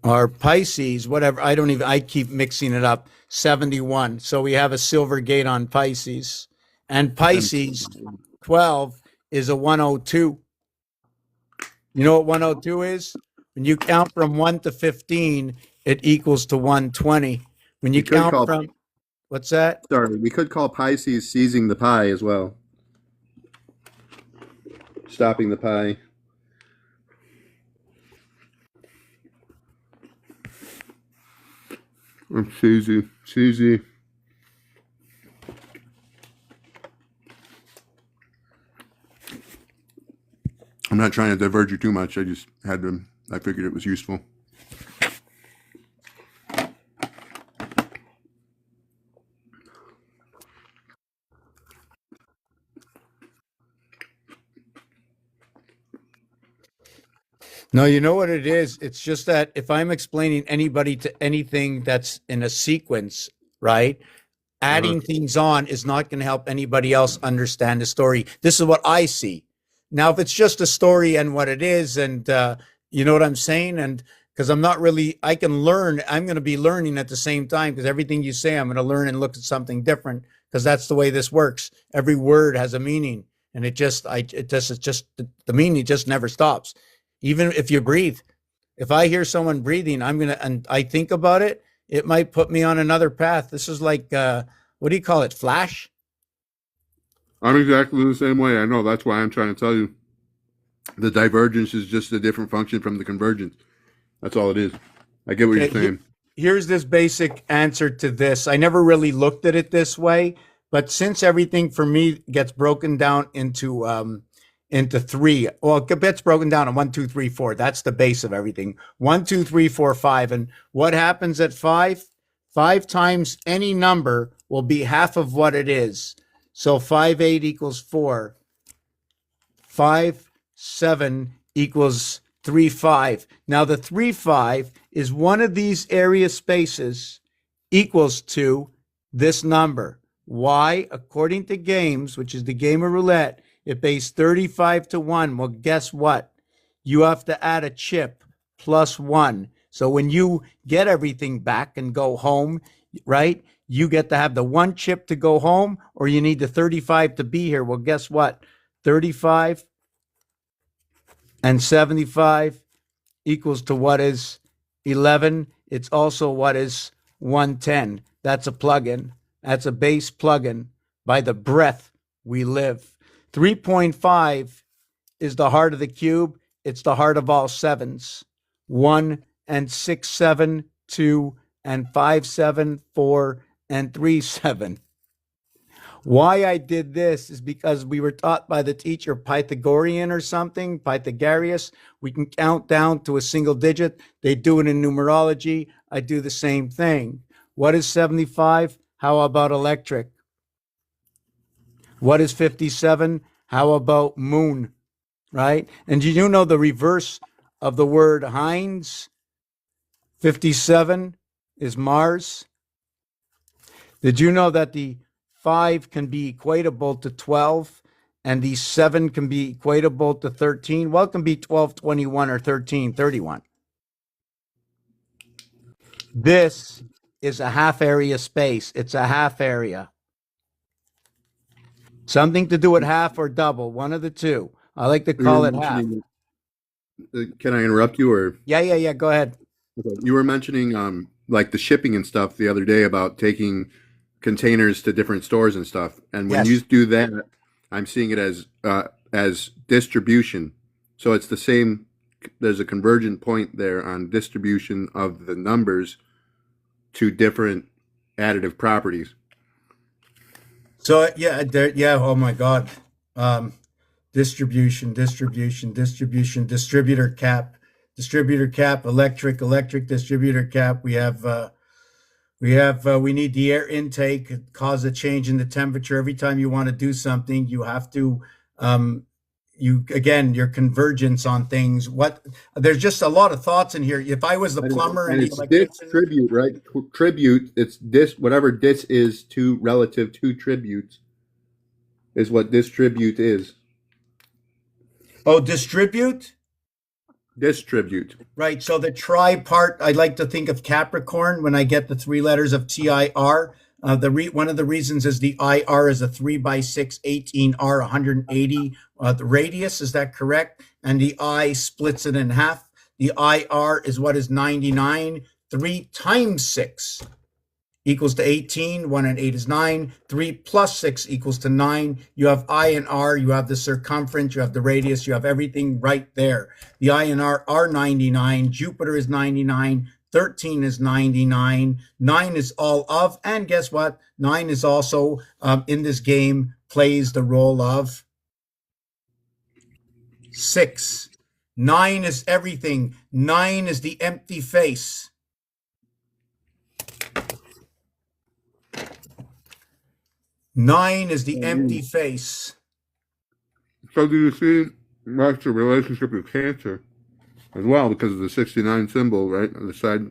or Pisces, whatever. I keep mixing it up. 71. So we have a silver gate on Pisces. And Pisces 12 is a 102. You know what 102 is? When you count from 1 to 15, it equals to 120. When you count from, what's that? Sorry, we could call Pisces seizing the pie as well. Stopping the pie. Susie. I'm not trying to divert you too much. I figured it was useful. No, you know what it is? It's just that if I'm explaining anybody to anything that's in a sequence, right? Uh-huh. Adding things on is not going to help anybody else understand the story. This is what I see. Now, if it's just a story and what it is, and you know what I'm saying, and because I'm not really, I can learn. I'm going to be learning at the same time because everything you say, I'm going to learn and look at something different because that's the way this works. Every word has a meaning, and it's just the meaning just never stops. Even if you breathe, if I hear someone breathing, and I think about it, it might put me on another path. This is like, what do you call it? Flash? I'm exactly the same way. I know. That's why I'm trying to tell you. The divergence is just a different function from the convergence. That's all it is. I get what you're Okay, saying. here's this basic answer to this. I never really looked at it this way, but since everything for me gets broken down into three, well, it gets broken down in 1, 2, 3, 4. That's the base of everything. 1, 2, 3, 4, 5. And what happens at five? Five times any number will be half of what it is. So 5, 8 equals 4. 5, 7 equals 3, 5. Now the 3, 5 is one of these area spaces equals to this number. Why? According to games, which is the game of roulette, it pays 35 to 1. Well, guess what? You have to add a chip plus 1. So when you get everything back and go home, right? You get to have the one chip to go home, or you need the 35 to be here. Well, guess what? 35 and 75 equals to what is 11. It's also what is 110. That's a plugin. That's a base plugin. By the breath we live. 3.5 is the heart of the cube. It's the heart of all sevens. 1 and 6, 7, 2 and 5, 7, 4 and 3, 7. Why I did this is because we were taught by the teacher Pythagorean or something, Pythagoras. We can count down to a single digit. They do it in numerology. I do the same thing. What is 75? How about electric? What is 57? How about moon? Right? And do you know the reverse of the word Heinz? 57 is Mars. Did you know that the 5 can be equatable to 12 and the 7 can be equatable to 13? Well, it can be 1221 or 1331. This is a half area space. It's a half area. Something to do with half or double, one of the two. I like to You were call it half. mentioning, can I interrupt you or? Yeah. Go ahead. Okay. You were mentioning like the shipping and stuff the other day about taking containers to different stores and stuff. And when you Yes. do that, I'm seeing it as distribution. So it's the same. There's a convergent point there on distribution of the numbers to different additive properties. So yeah. Oh my God. Um, distribution, distributor cap, electric, distributor cap. We need the air intake cause a change in the temperature. Every time you want to do something, you have to, your convergence on things. There's just a lot of thoughts in here. If I was the plumber and And the it's electrician, distribute, right? Tribute, it's dis, whatever dis is to relative to tributes is what distribute is. oh, distribute. Distribute. Right. So the tri part, I like to think of Capricorn when I get the three letters of TIR. One of the reasons is the IR is a 3 by 6, 18R, 180. The radius, is that correct? And the I splits it in half. The IR is what is 99. 3 times 6 equals to 18. 1 and 8 is 9. 3 plus 6 equals to 9. You have I and R, you have the circumference, you have the radius, you have everything right there. The I and R are 99. Jupiter is 99. 13 is 99. 9 is all of. And guess what? 9 is also, in this game, plays the role of 6. 9 is everything. 9 is the empty face. 9 is the empty face. So do you see that's the relationship with cancer? as well because of the 69 symbol, right? On the side.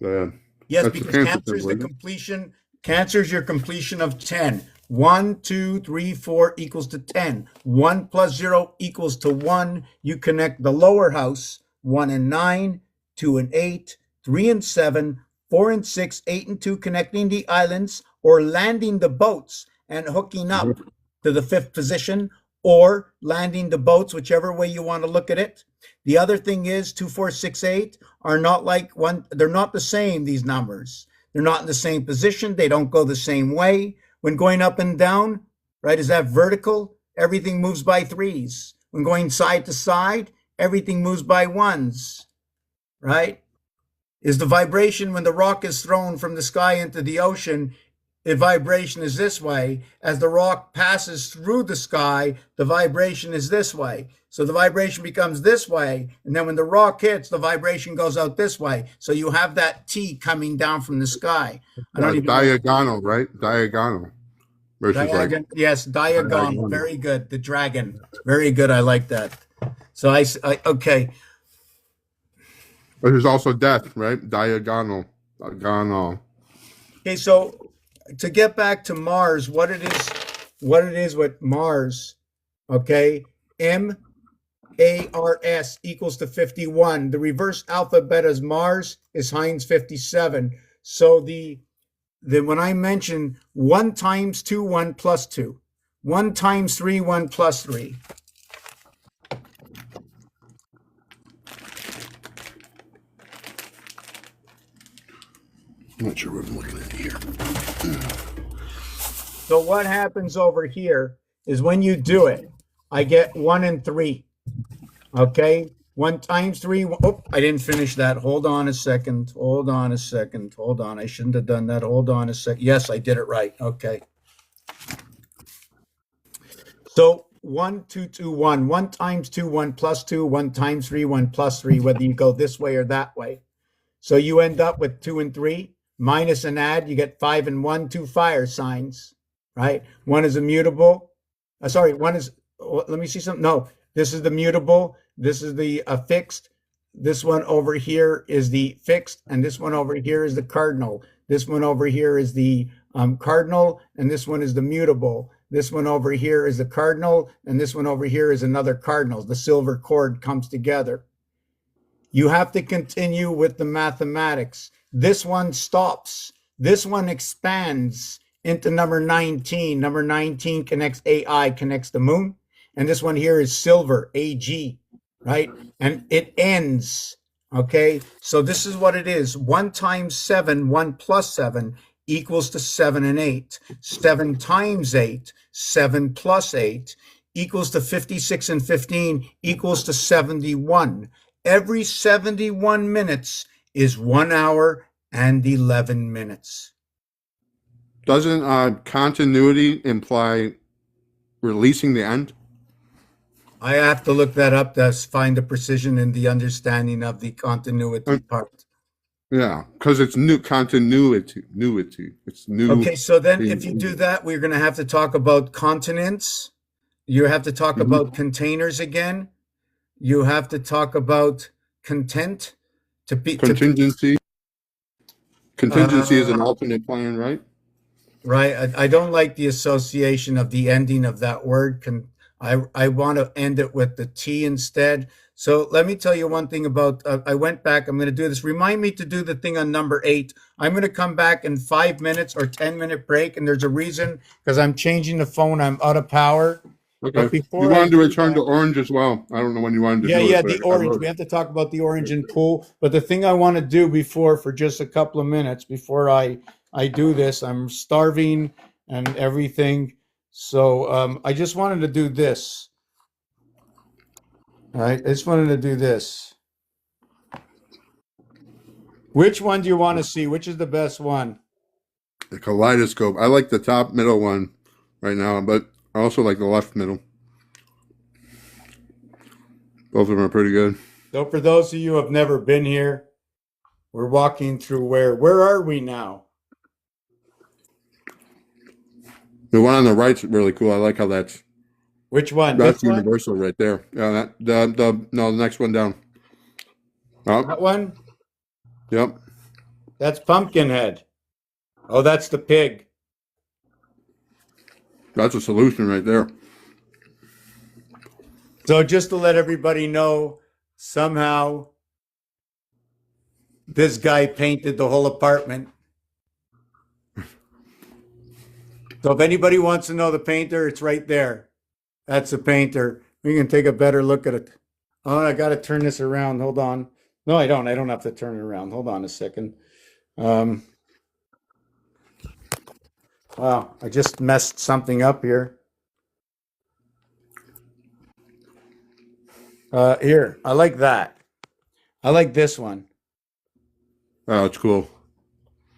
Yes, That's the because Cancer Cancer is symbol, the isn't it? completion. Cancer is your completion of 10. 1, 2, 3, 4 equals to 10. 1 plus 0 equals to 1. You connect the lower house, 1 and 9, 2 and 8, 3 and 7, 4 and 6, 8 and 2, connecting the islands or landing the boats and hooking up to the fifth position or landing the boats, whichever way you want to look at it. The other thing is 2, 4, 6, 8 are not like one, they're not the same, these numbers. They're not in the same position. They don't go the same way. When going up and down, right, is that vertical? Everything moves by threes. When going side to side, everything moves by ones, right? Is the vibration when the rock is thrown from the sky into the ocean, the vibration is this way. As the rock passes through the sky, the vibration is this way. So the vibration becomes this way. And then when the rock hits, the vibration goes out this way. So you have that T coming down from the sky. I don't even know. Diagonal, right? Diagonal versus like Diagon, yes, diagonal. diagonal. Very good. The dragon. Very good. I like that. So okay. But there's also death, right? Diagonal. Diagonal. Okay, so to get back to Mars, what it is with Mars, okay, MARS equals to 51. The reverse alphabet as Mars is Heinz 57. So when I mention 1 times 2, 1 plus 2, 1 times 3, 1 plus 3. I'm not sure what I'm looking at here. So what happens over here is when you do it, I get 1 and 3. Okay, 1 times 3. Oh, I didn't finish that. Hold on a second. Hold on a second. Hold on. I shouldn't have done that. Hold on a second. Yes, I did it right. Okay. So 1, 2, 2, 1. 1 times 2, 1 plus 2. 1 times 3, 1 plus 3, whether you go this way or that way. So you end up with 2 and 3. Minus and add, you get 5 and 1, 2 fire signs, right? One is immutable. Sorry, one is, let me see something. No, this is the mutable. This is the fixed. This one over here is the fixed. And this one over here is the cardinal. This one over here is the cardinal. And this one is the mutable. This one over here is the cardinal. And this one over here is another cardinal. The silver cord comes together. You have to continue with the mathematics. This one stops. This one expands into number 19. Number 19 connects AI, connects the moon. And this one here is silver, AG, right? And it ends, okay? So this is what it is. 1 times 7, 1 plus 7 equals to 7 and 8. 7 times 8, 7 plus 8 equals to 56 and 15 equals to 71. Every 71 minutes is 1 hour and 11 minutes. Doesn't continuity imply releasing the end? I have to look that up to find the precision and the understanding of the continuity part. Yeah, because it's new continuity. It's new. Okay, so then if you do that, we're going to have to talk about continents. You have to talk about containers again. You have to talk about content. Contingency. Contingency is an alternate plan, right? Right. I don't like the association of the ending of that word. I want to end it with the T instead. So let me tell you one thing about, I went back, I'm going to do this. Remind me to do the thing on number 8. I'm going to come back in 5 minutes or 10-minute break. And there's a reason, because I'm changing the phone. I'm out of power. Okay. You wanted to return to orange as well. I don't know when you wanted to do it. Yeah, the orange. We have to talk about the orange and pool. But the thing I want to do for just a couple of minutes before I do this, I'm starving and everything. So I just wanted to do this. All right, I just wanted to do this. Which one do you want to see? Which is the best one? The kaleidoscope. I like the top middle one right now, but I also like the left middle. Both of them are pretty good. So for those of you who have never been here, we're walking through where are we now? The one on the right's really cool. I like how that's Which one? that's This one? universal right there. Yeah, the next one down. Oh, That one? yep. That's Pumpkinhead. Oh, that's the pig. That's a solution right there. So just to let everybody know, somehow this guy painted the whole apartment. So if anybody wants to know the painter, it's right there. That's the painter. We can take a better look at it. Oh, I got to turn this around. Hold on. No, I don't. I don't have to turn it around. Hold on a second. Wow, I just messed something up here. Here, I like that. I like this one. Oh, it's cool.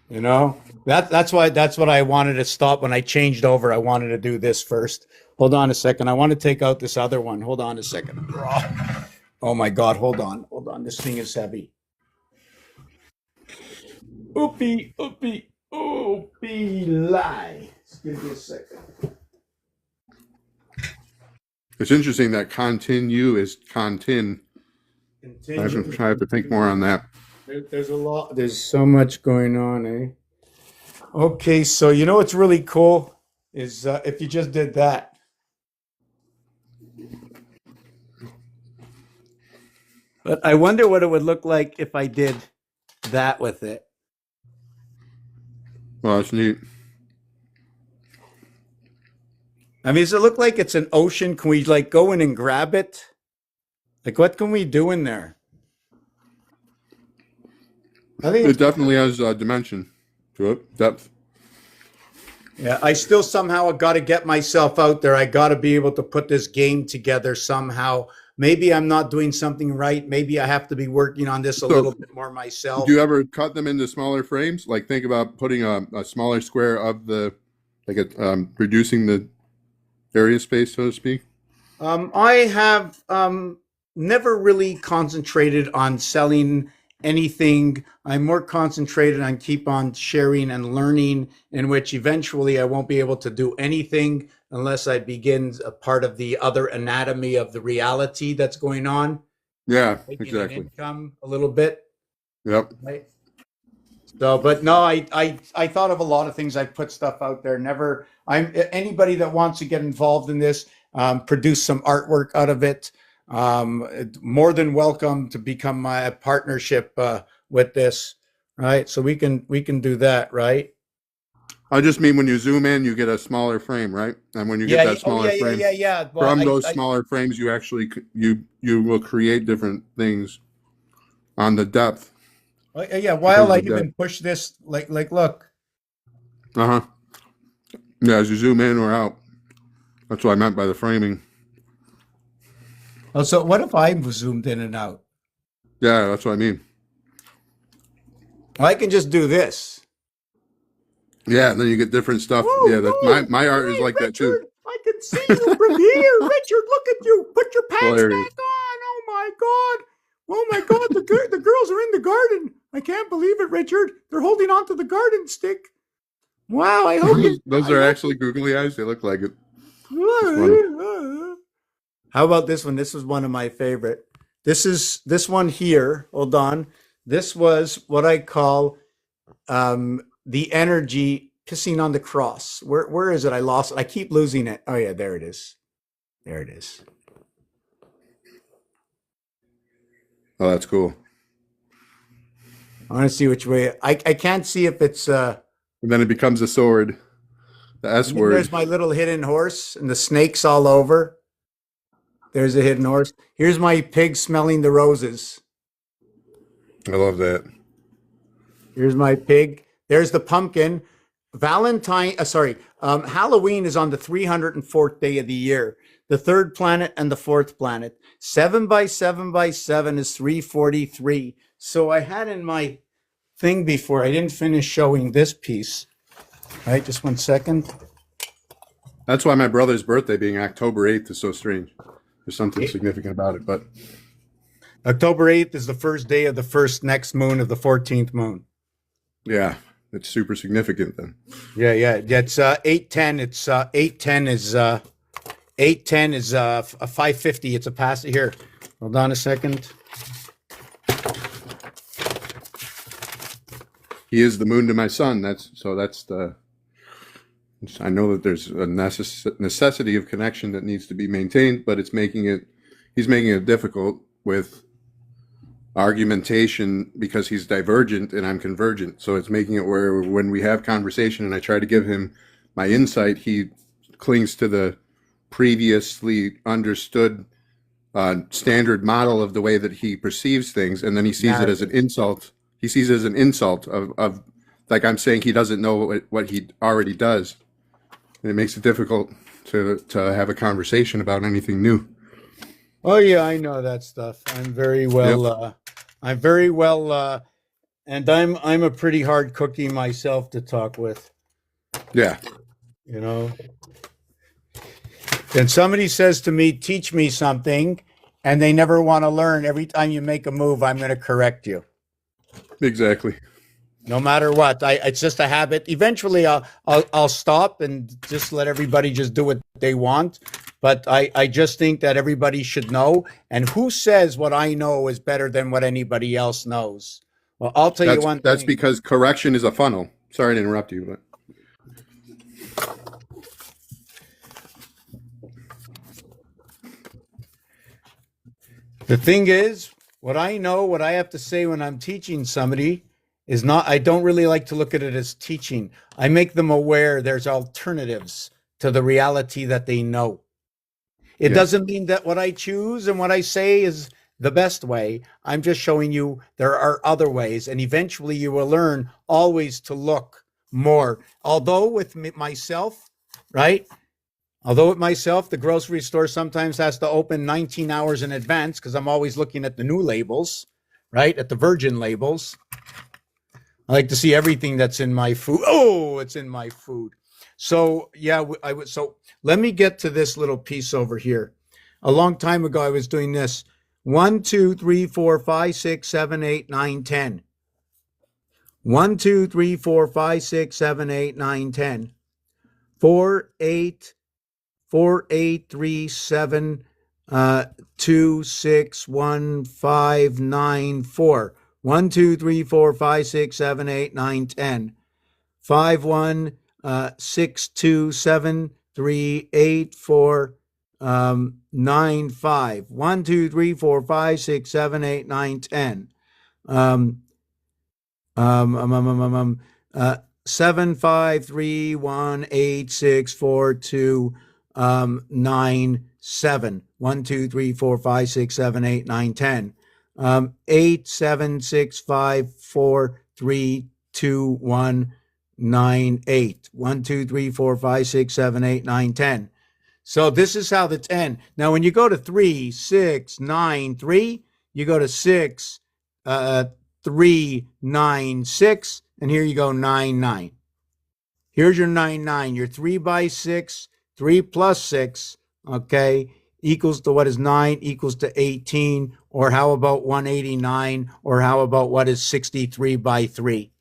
You know, that's what I wanted to stop when I changed over. I wanted to do this first. Hold on a second. I want to take out this other one. Hold on a second. Oh my God. Hold on. Hold on. This thing is heavy. Oopie, oopie, oopie, lie. Just give me a second. It's interesting that continue is contin. I have to think more on that. There's a lot. There's so much going on, eh? Okay, so you know what's really cool is if you just did that. But I wonder what it would look like if I did that with it. Well, that's neat. I mean, does it look like it's an ocean? Can we like go in and grab it? Like, what can we do in there? I think It definitely has a dimension to it, depth. Yeah, I still somehow got to get myself out there. I got to be able to put this game together somehow. Maybe I'm not doing something right. Maybe I have to be working on this a little bit more myself. Do you ever cut them into smaller frames? Like think about putting a smaller square of the, like reducing the area space, so to speak. I have never really concentrated on selling anything. I'm more concentrated on keep on sharing and learning, in which eventually I won't be able to do anything unless I begin a part of the other anatomy of the reality that's going on. Yeah, Making exactly. an income a little bit. Yep. Right? So, but no, I thought of a lot of things. I put stuff out there. Never, I'm anybody that wants to get involved in this, produce some artwork out of it. More than welcome to become my partnership with this, right? So we can do that, right? I just mean when you zoom in, you get a smaller frame, right? And when you get that smaller frame, yeah. Well, from those smaller frames, you actually you will create different things on the depth. Yeah, while I even push this, like look. Uh-huh. Yeah, as you zoom in or out. That's what I meant by the framing. Oh, so what if I zoomed in and out? Yeah, that's what I mean. Well, I can just do this. Yeah, and then you get different stuff. Whoa, yeah, whoa, my art is like Richard, that too. I can see you from here. Richard, look at you. Put your pants Hilarious. back on. Oh my God. Oh my God. The girls are in the garden. I can't believe it, Richard. They're holding on to the garden stick. Wow. I hope those are actually googly eyes. They look like it. How about this one? This was one of my favorite. This one here. Hold on. This was what I call the energy pissing on the cross. Where is it? I lost it. I keep losing it. Oh yeah, there it is. There it is. Oh, that's cool. I want to see which way. I can't see if it's And then it becomes a sword. The S word. There's my little hidden horse and the snakes all over. There's a hidden horse. Here's my pig smelling the roses. I love that. Here's my pig. There's the pumpkin. Halloween is on the 304th day of the year. The third planet and the fourth planet. 7 by 7 by 7 is 343. So I had in my thing before, I didn't finish showing this piece. All right, just 1 second. That's why my brother's birthday being October 8th is so strange. There's something significant about it, but October 8th is the first day of the first next moon of the 14th moon. yeah, it's super significant then. Yeah. It's 810. It's 810 is 810 is a 550. It's a pass here. Hold on a second. He is the moon to my sun. That's the. I know that there's a necessity of connection that needs to be maintained, but he's making it difficult with argumentation because he's divergent and I'm convergent. So it's making it where when we have conversation and I try to give him my insight, he clings to the previously understood standard model of the way that he perceives things, and then he sees it as an insult. He sees it as an insult of like I'm saying he doesn't know what he already does. And it makes it difficult to have a conversation about anything new. Oh yeah, I know that stuff. I'm very well. And I'm a pretty hard cookie myself to talk with. Yeah. You know. And somebody says to me, "Teach me something," and they never want to learn. Every time you make a move, I'm going to correct you. Exactly. No matter what, it's just a habit. Eventually, I'll stop and just let everybody just do what they want. But I just think that everybody should know. And who says what I know is better than what anybody else knows? Well, I'll tell you one thing. That's because correction is a funnel. Sorry to interrupt you, but the thing is, what I know, what I have to say when I'm teaching somebody is not, I don't really like to look at it as teaching. I make them aware there's alternatives to the reality that they know. It doesn't mean that what I choose and what I say is the best way. I'm just showing you there are other ways, and eventually you will learn always to look more. Although with myself, right? Although with myself, the grocery store sometimes has to open 19 hours in advance because I'm always looking at the new labels, right? At the virgin labels. I like to see everything that's in my food. Oh, it's in my food. So yeah, I would. So let me get to this little piece over here. A long time ago, I was doing this. 1, 2, 3, 4, 5, 6, 7, 8, 9, 10. 1, 2, 3, 4, 5, 6, 7, 8, 9, 10. 4, 8, 4, 8, 3, 7, 2, 6, 1, 5, 9, 4. 1, 2, 3, 4, 5, 6, 7, 8, 9, 10. 5, 1, 6, 2, 7, 3, 8, 4, 9, 5. 1, 2, 3, 4, 5, 6, 7, 8, 9, 10. 7, 5, 3, 1, 8, 6, 4, 2, 9, 7. 1, 2, 3, 4, 5, 6, 7, 8, 9, 10. 8, 7, 6, 5, 4, 3, 2, 1, 9, 8. 1, 2, 3, 4, 5, 6, 7, 8, 9, 10. So this is how the 10. Now, when you go to 3, 6, 9, 3, you go to 6, 3, 9, 6, and here you go 9, 9. Here's your 9, 9. Your 3 by 6, 3 plus 6, okay, equals to what is 9, equals to 18, or how about 189, or how about what is 63 by 3?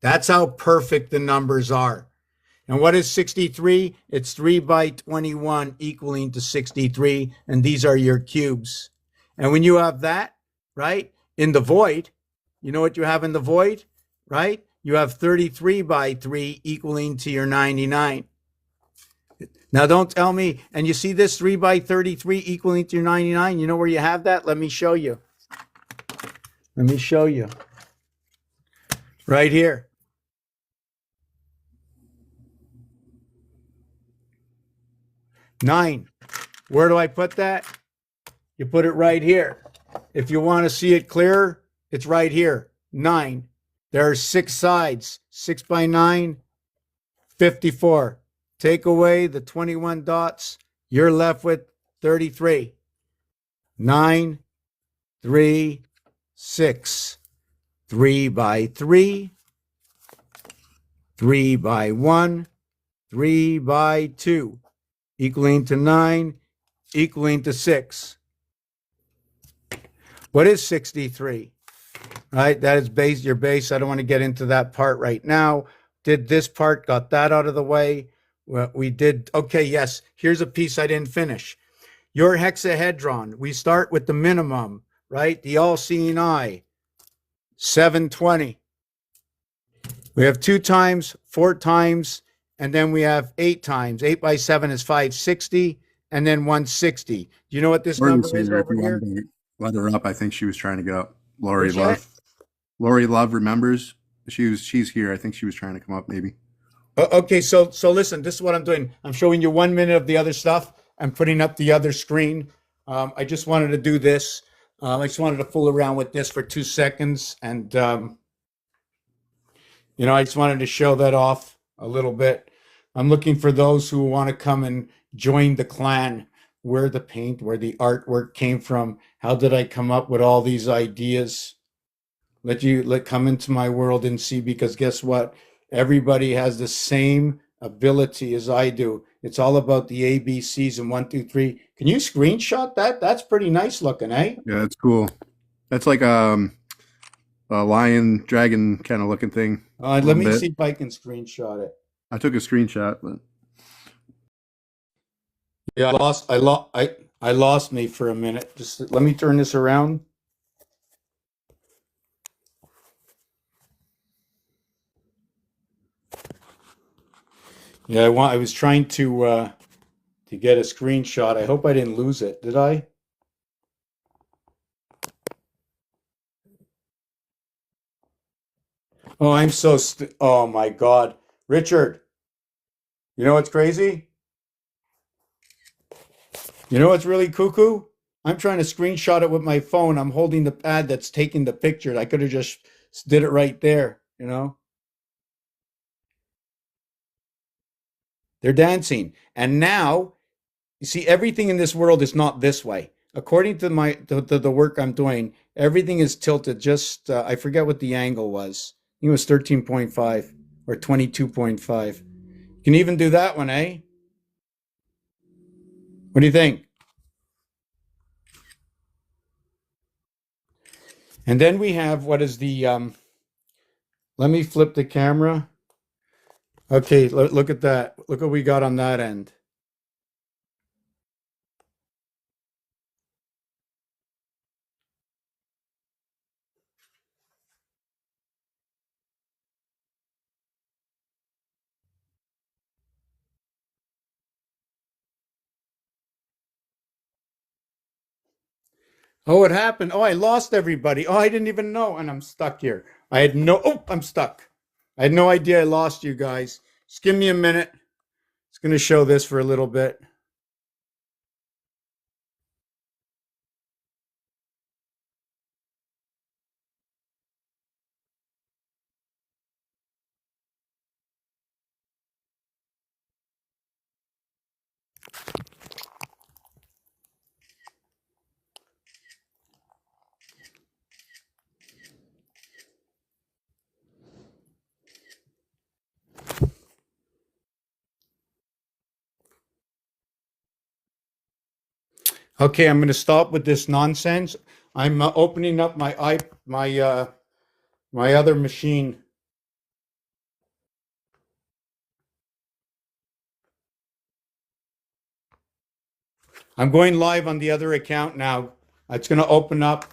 That's how perfect the numbers are. And what is 63? It's 3 by 21 equaling to 63, and these are your cubes. And when you have that, right, in the void, you know what you have in the void, right? You have 33 by 3 equaling to your 99. Now, don't tell me, and you see this 3 by 33 equaling to your 99? You know where you have that? Let me show you. Let me show you. Right here. Nine. Where do I put that? You put it right here. If you want to see it clearer, it's right here. 9. There are 6 sides. 6 by 9, 54. Take away the 21 dots. You're left with 33. 9, 3, 6. 3 by 3. 3 by 1. 3 by 2. Equaling to 9, equaling to 6. What is 63? Right, that is your base. I don't want to get into that part right now. Did this part, got that out of the way. Well, we did, okay, yes. Here's a piece I didn't finish. Your hexahedron, we start with the minimum, right? The all-seeing eye, 720. We have 2 times, 4 times, and then we have 8 times. 8 by 7 is 560, and then 160. Do you know what this Lori's number is here if over you wanted here? to let her up. I think she was trying to get up. Lori Where's she at? Love. Lori Love remembers. She's here. I think she was trying to come up maybe. Okay, so listen, this is what I'm doing. I'm showing you 1 minute of the other stuff. I'm putting up the other screen. I just wanted to do this. I just wanted to fool around with this for 2 seconds, and I just wanted to show that off a little bit. I'm looking for those who want to come and join the clan. Where the paint, where the artwork came from. How did I come up with all these ideas? Let come into my world and see, because guess what? Everybody has the same ability as I do. It's all about the ABCs and 1, 2, 3. Can you screenshot that? That's pretty nice looking, eh? Yeah, that's cool. That's like a lion dragon kind of looking thing. A Let little me bit. see if I can screenshot it. I took a screenshot, but Yeah, I lost me for a minute. Just let me turn this around. Yeah, I was trying to get a screenshot. I hope I didn't lose it. Did I? Oh, oh my God. Richard, you know what's crazy? You know what's really cuckoo? I'm trying to screenshot it with my phone. I'm holding the pad that's taking the picture. I could have just did it right there, you know? They're dancing. And now, you see, everything in this world is not this way. According to the work I'm doing, everything is tilted just, I forget what the angle was. I think it was 13.5 or 22.5. You can even do that one, eh? What do you think? And then we have what is let me flip the camera. Okay, look at that. Look what we got on that end. Oh, what happened? Oh, I lost everybody. Oh, I didn't even know. And I'm stuck here. I'm stuck. I had no idea I lost you guys. Just give me a minute. It's going to show this for a little bit. Okay, I'm going to stop with this nonsense. I'm opening up my other machine. I'm going live on the other account now. It's going to open up.